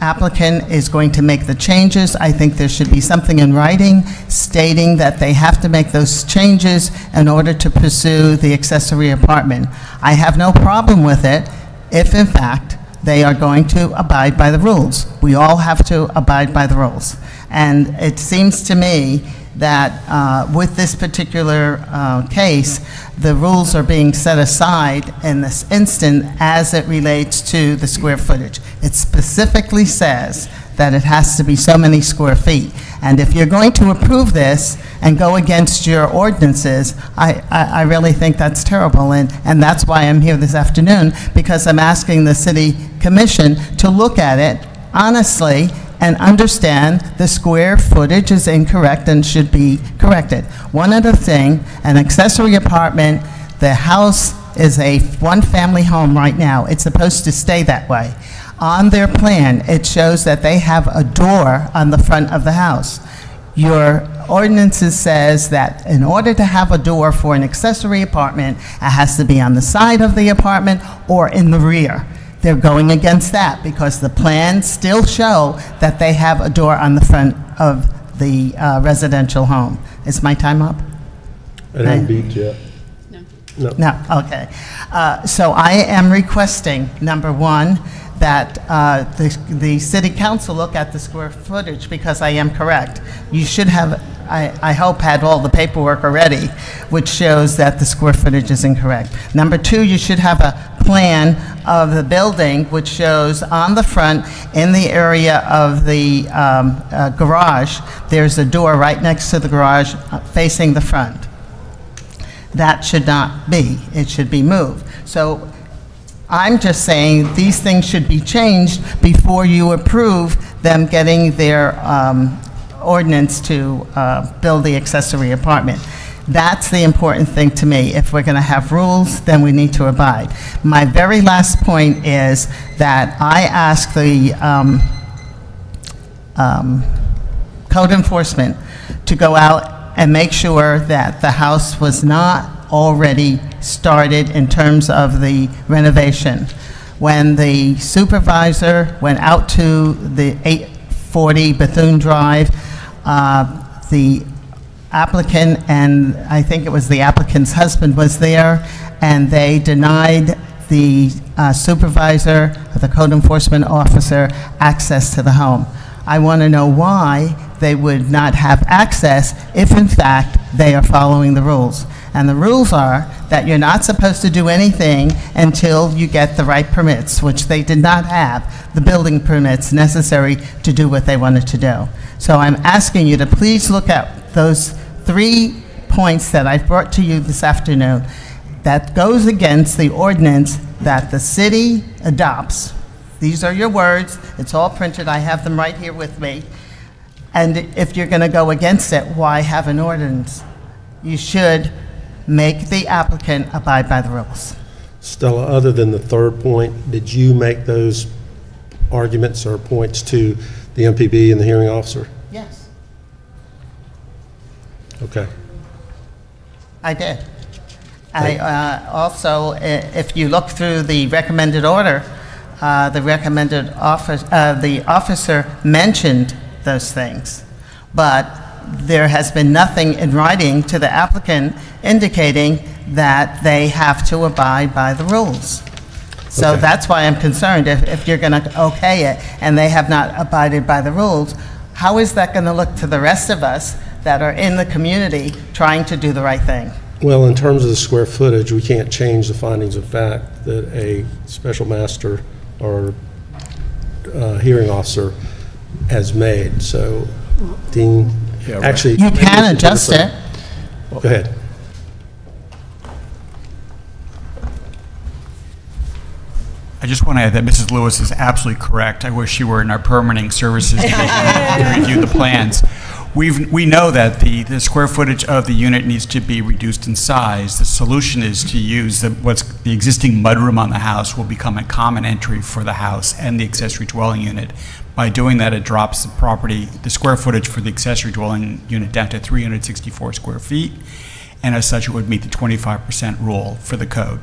applicant is going to make the changes, I think there should be something in writing stating that they have to make those changes in order to pursue the accessory apartment. I have no problem with it if, in fact, they are going to abide by the rules. We all have to abide by the rules. And it seems to me that with this particular case, the rules are being set aside in this instant as it relates to the square footage. It specifically says that it has to be so many square feet. And if you're going to approve this and go against your ordinances, I really think that's terrible. And that's why I'm here this afternoon, because I'm asking the City Commission to look at it honestly and understand the square footage is incorrect and should be corrected. One other thing, an accessory apartment, the house is a one-family home right now. It's supposed to stay that way. On their plan, it shows that they have a door on the front of the house. Your ordinances says that in order to have a door for an accessory apartment, it has to be on the side of the apartment or in the rear. They're going against that because the plans still show that they have a door on the front of the residential home. Is my time up? It hasn't beat yet. No. No, okay. So I am requesting, number one, that the City Council look at the square footage, because I am correct. You should have, I hope, had all the paperwork already, which shows that the square footage is incorrect. Number two, you should have a plan of the building which shows on the front, in the area of the garage, there's a door right next to the garage facing the front. That should not be. It should be moved. So I'm just saying these things should be changed before you approve them getting their ordinance to build the accessory apartment. That's the important thing to me. If we're going to have rules, then we need to abide. My very last point is that I ask the code enforcement to go out and make sure that the house was not already started in terms of the renovation. When the supervisor went out to the 840 Bethune Drive, the applicant, and I think it was the applicant's husband, was there, and they denied the supervisor, the code enforcement officer, access to the home. I want to know why they would not have access if, in fact, they are following the rules. And the rules are that you're not supposed to do anything until you get the right permits, which they did not have the building permits necessary to do what they wanted to do. So I'm asking you to please look at those 3 points that I brought to you this afternoon that goes against the ordinance that the city adopts. These are your words. It's all printed. I have them right here with me. And if you're going to go against it, why have an ordinance? You should make the applicant abide by the rules. Stella, other than the third point, did you make those arguments or points to the MPB and the hearing officer? Yes. Okay. I did. I also, if you look through the recommended order, the officer mentioned those things, but there has been nothing in writing to the applicant indicating that they have to abide by the rules. So Okay. that's why I'm concerned. If you're going to okay it and they have not abided by the rules, how is that going to look to the rest of us that are in the community trying to do the right thing? Well, in terms of the square footage, we can't change the findings of fact that a special master or hearing officer has made. So, Dean, Yeah, right. actually... You can adjust it. Go ahead. I just want to add that Mrs. Lewis is absolutely correct. I wish she were in our permitting services division to review the plans. We know that the square footage of the unit needs to be reduced in size. The solution is to use the existing mudroom on the house will become a common entry for the house and the accessory dwelling unit. By doing that, it drops the square footage for the accessory dwelling unit down to 364 square feet, and as such, it would meet the 25% rule for the code.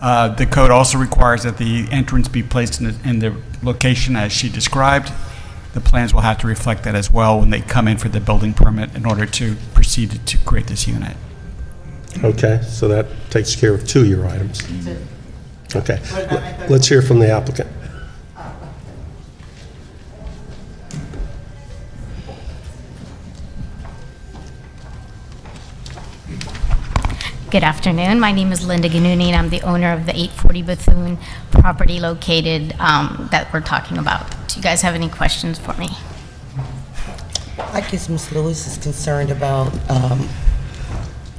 The code also requires that the entrance be placed in the location as she described. The plans will have to reflect that as well when they come in for the building permit in order to proceed to create this unit. Okay, so that takes care of 2 of your items. Okay, let's hear from the applicant. Good afternoon. My name is Linda Ganuni, and I'm the owner of the 840 Bethune property located that we're talking about. Do you guys have any questions for me? I guess Ms. Lewis is concerned about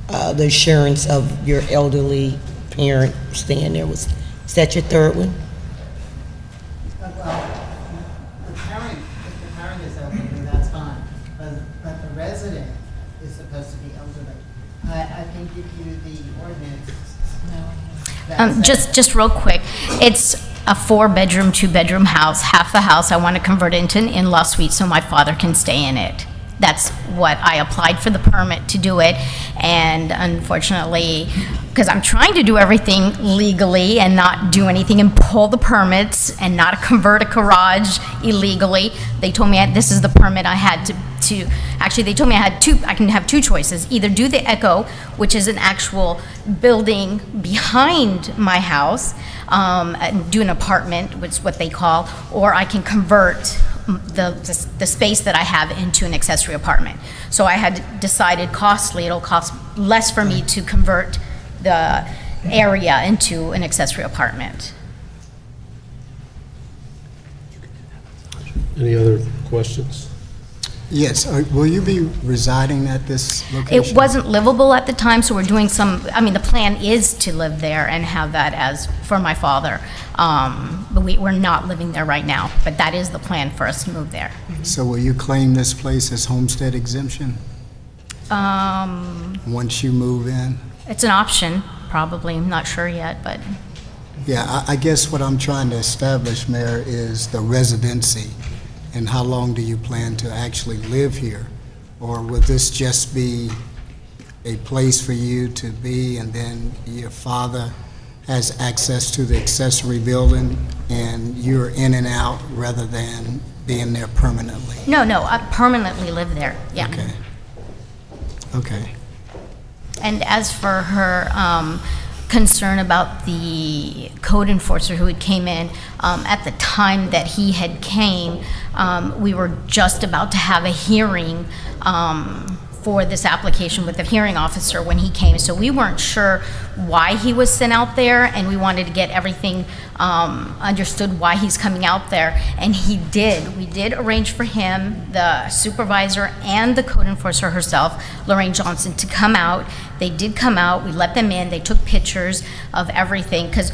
the assurance of your elderly parent staying there. Is that your third one? Well, the parent, if the parent is elderly, that's fine, but the resident is supposed to be elderly. I can give you the ordinance. Just real quick, it's a 4-bedroom, 2-bedroom house. Half the house I want to convert into an in-law suite so my father can stay in it. That's what I applied for the permit to do it, and unfortunately, because I'm trying to do everything legally and not do anything and pull the permits and not convert a garage illegally, they told me this is the permit I had to actually, they told me I can have 2 choices: either do the Echo, which is an actual building behind my house, and do an apartment, which is what they call, or I can convert the space that I have into an accessory apartment. So I had decided it'll cost less for me to convert the area into an accessory apartment. Any other questions? Yes. Will you be residing at this location? It wasn't livable at the time, so we're doing the plan is to live there and have that as for my father. But we're not living there right now, but that is the plan for us to move there. So will you claim this place as homestead exemption once you move in? It's an option, probably. I'm not sure yet, but. Yeah, I guess what I'm trying to establish, Mayor, is the residency. And how long do you plan to actually live here? Or will this just be a place for you to be, and then your father has access to the accessory building and you're in and out rather than being there permanently? No, I permanently live there, yeah. Okay. And as for her concern about the code enforcer who had came in, at the time that he had came, we were just about to have a hearing for this application with the hearing officer when he came. So we weren't sure why he was sent out there, and we wanted to get everything understood why he's coming out there. And he did. We did arrange for him, the supervisor and the code enforcer herself, Lorraine Johnson, to come out. They did come out. We let them in. They took pictures of everything, because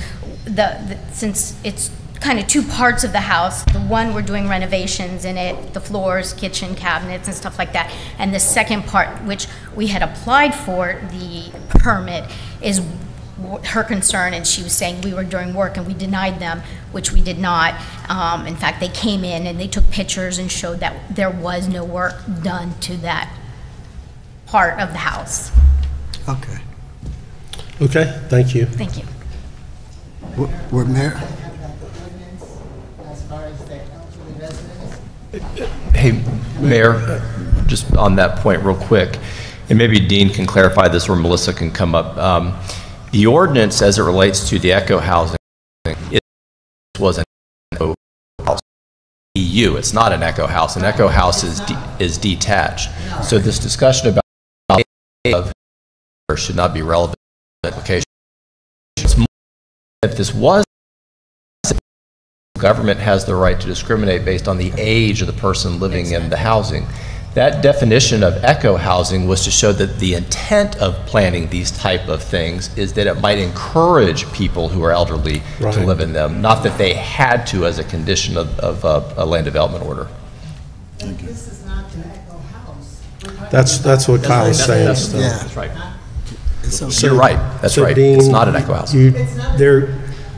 since it's kind of 2 parts of the house. The one, we're doing renovations in it, the floors, kitchen, cabinets, and stuff like that. And the second part, which we had applied for the permit, is her concern, and she was saying we were doing work and we denied them, which we did not. In fact, they came in and they took pictures and showed that there was no work done to that part of the house. Okay. Okay, thank you. Thank you. We're Mayor. Hey, Mayor, just on that point real quick, and maybe Dean can clarify this or Melissa can come up. The ordinance as it relates to the Echo housing, it was an Echo house. EU, it's not an Echo house. An Echo house is detached. So this discussion about should not be relevant to the application. If this was, government has the right to discriminate based on the age of the person living in the housing. That definition of Echo housing was to show that the intent of planning these type of things is that it might encourage people who are elderly to live in them, not that they had to as a condition of a land development order. This is not an Echo house. That's what Kyle's saying. That's right. So you're right. That's right. Dean, it's not an Echo house. They're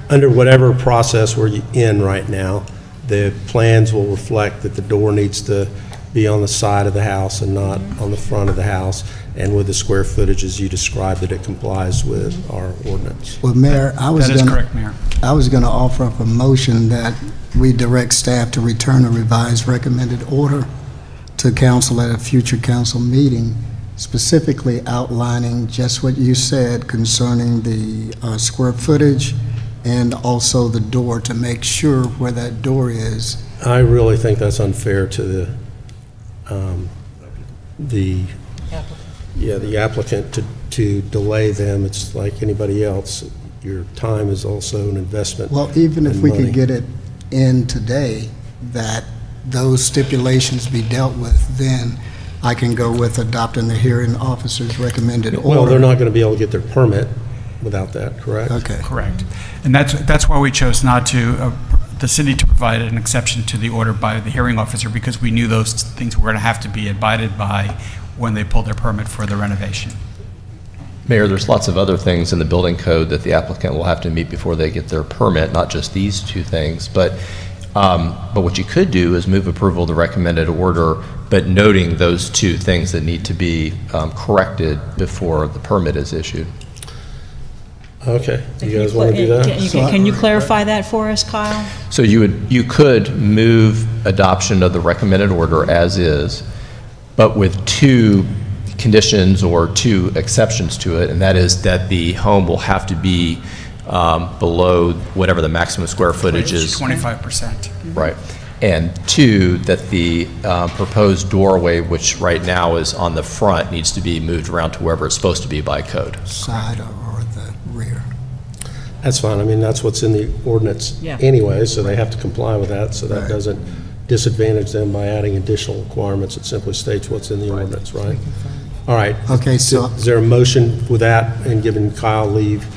under whatever process we're in right now. The plans will reflect that the door needs to be on the side of the house and not on the front of the house, and with the square footage as you described, that it complies with our ordinance. Well, Mayor, I was That is correct, Mayor. I was going to offer up a motion that we direct staff to return a revised recommended order to council at a future council meeting, specifically outlining just what you said concerning the square footage and also the door, to make sure where that door is. I really think that's unfair to the applicant to delay them. It's like anybody else. Your time is also an investment. Well, even if and we money. could get it in today, that those stipulations be dealt with, then I can go with adopting the hearing officer's recommended order. Well, they're not going to be able to get their permit without that, correct? Okay. Correct. And that's why we chose not to, the city to provide an exception to the order by the hearing officer, because we knew those things were going to have to be abided by when they pulled their permit for the renovation. Mayor, there's lots of other things in the building code that the applicant will have to meet before they get their permit, not just these two things. But what you could do is move approval of the recommended order, but noting those two things that need to be corrected before the permit is issued. Okay, you guys want to do that? Can you clarify that for us, Kyle? So you could move adoption of the recommended order as is, but with two conditions or two exceptions to it, and that is that the home will have to be below whatever the maximum square footage is. 25%. Right. And two, that the proposed doorway, which right now is on the front, needs to be moved around to wherever it's supposed to be by code. Side or the rear. That's fine. I mean, that's what's in the ordinance anyway, so they have to comply with that, so that doesn't disadvantage them by adding additional requirements. It simply states what's in the ordinance, right? All right. Okay, so is there a motion with that and giving Kyle leave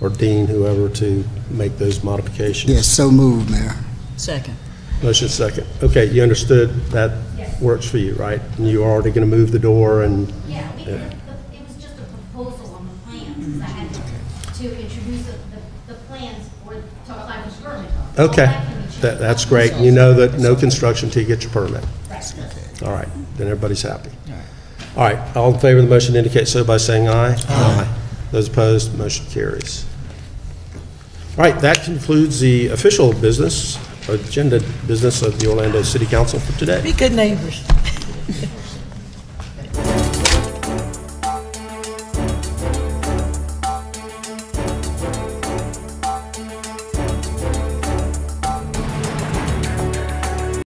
or Dean, whoever, to make those modifications? Yes, so moved, Mayor. Second. Motion second. Okay, you understood that works for you, right? And you're already going to move the door and... Yeah, it was just a proposal on the plans, because I had to introduce the plans for, to apply for permit. Okay, that's great. You know that no construction till you get your permit. All right, then everybody's happy. All right, all in favor of the motion indicate so by saying aye. Aye. Those opposed, motion carries. All right, that concludes the official business, agenda business of the Orlando City Council for today. Be good neighbors.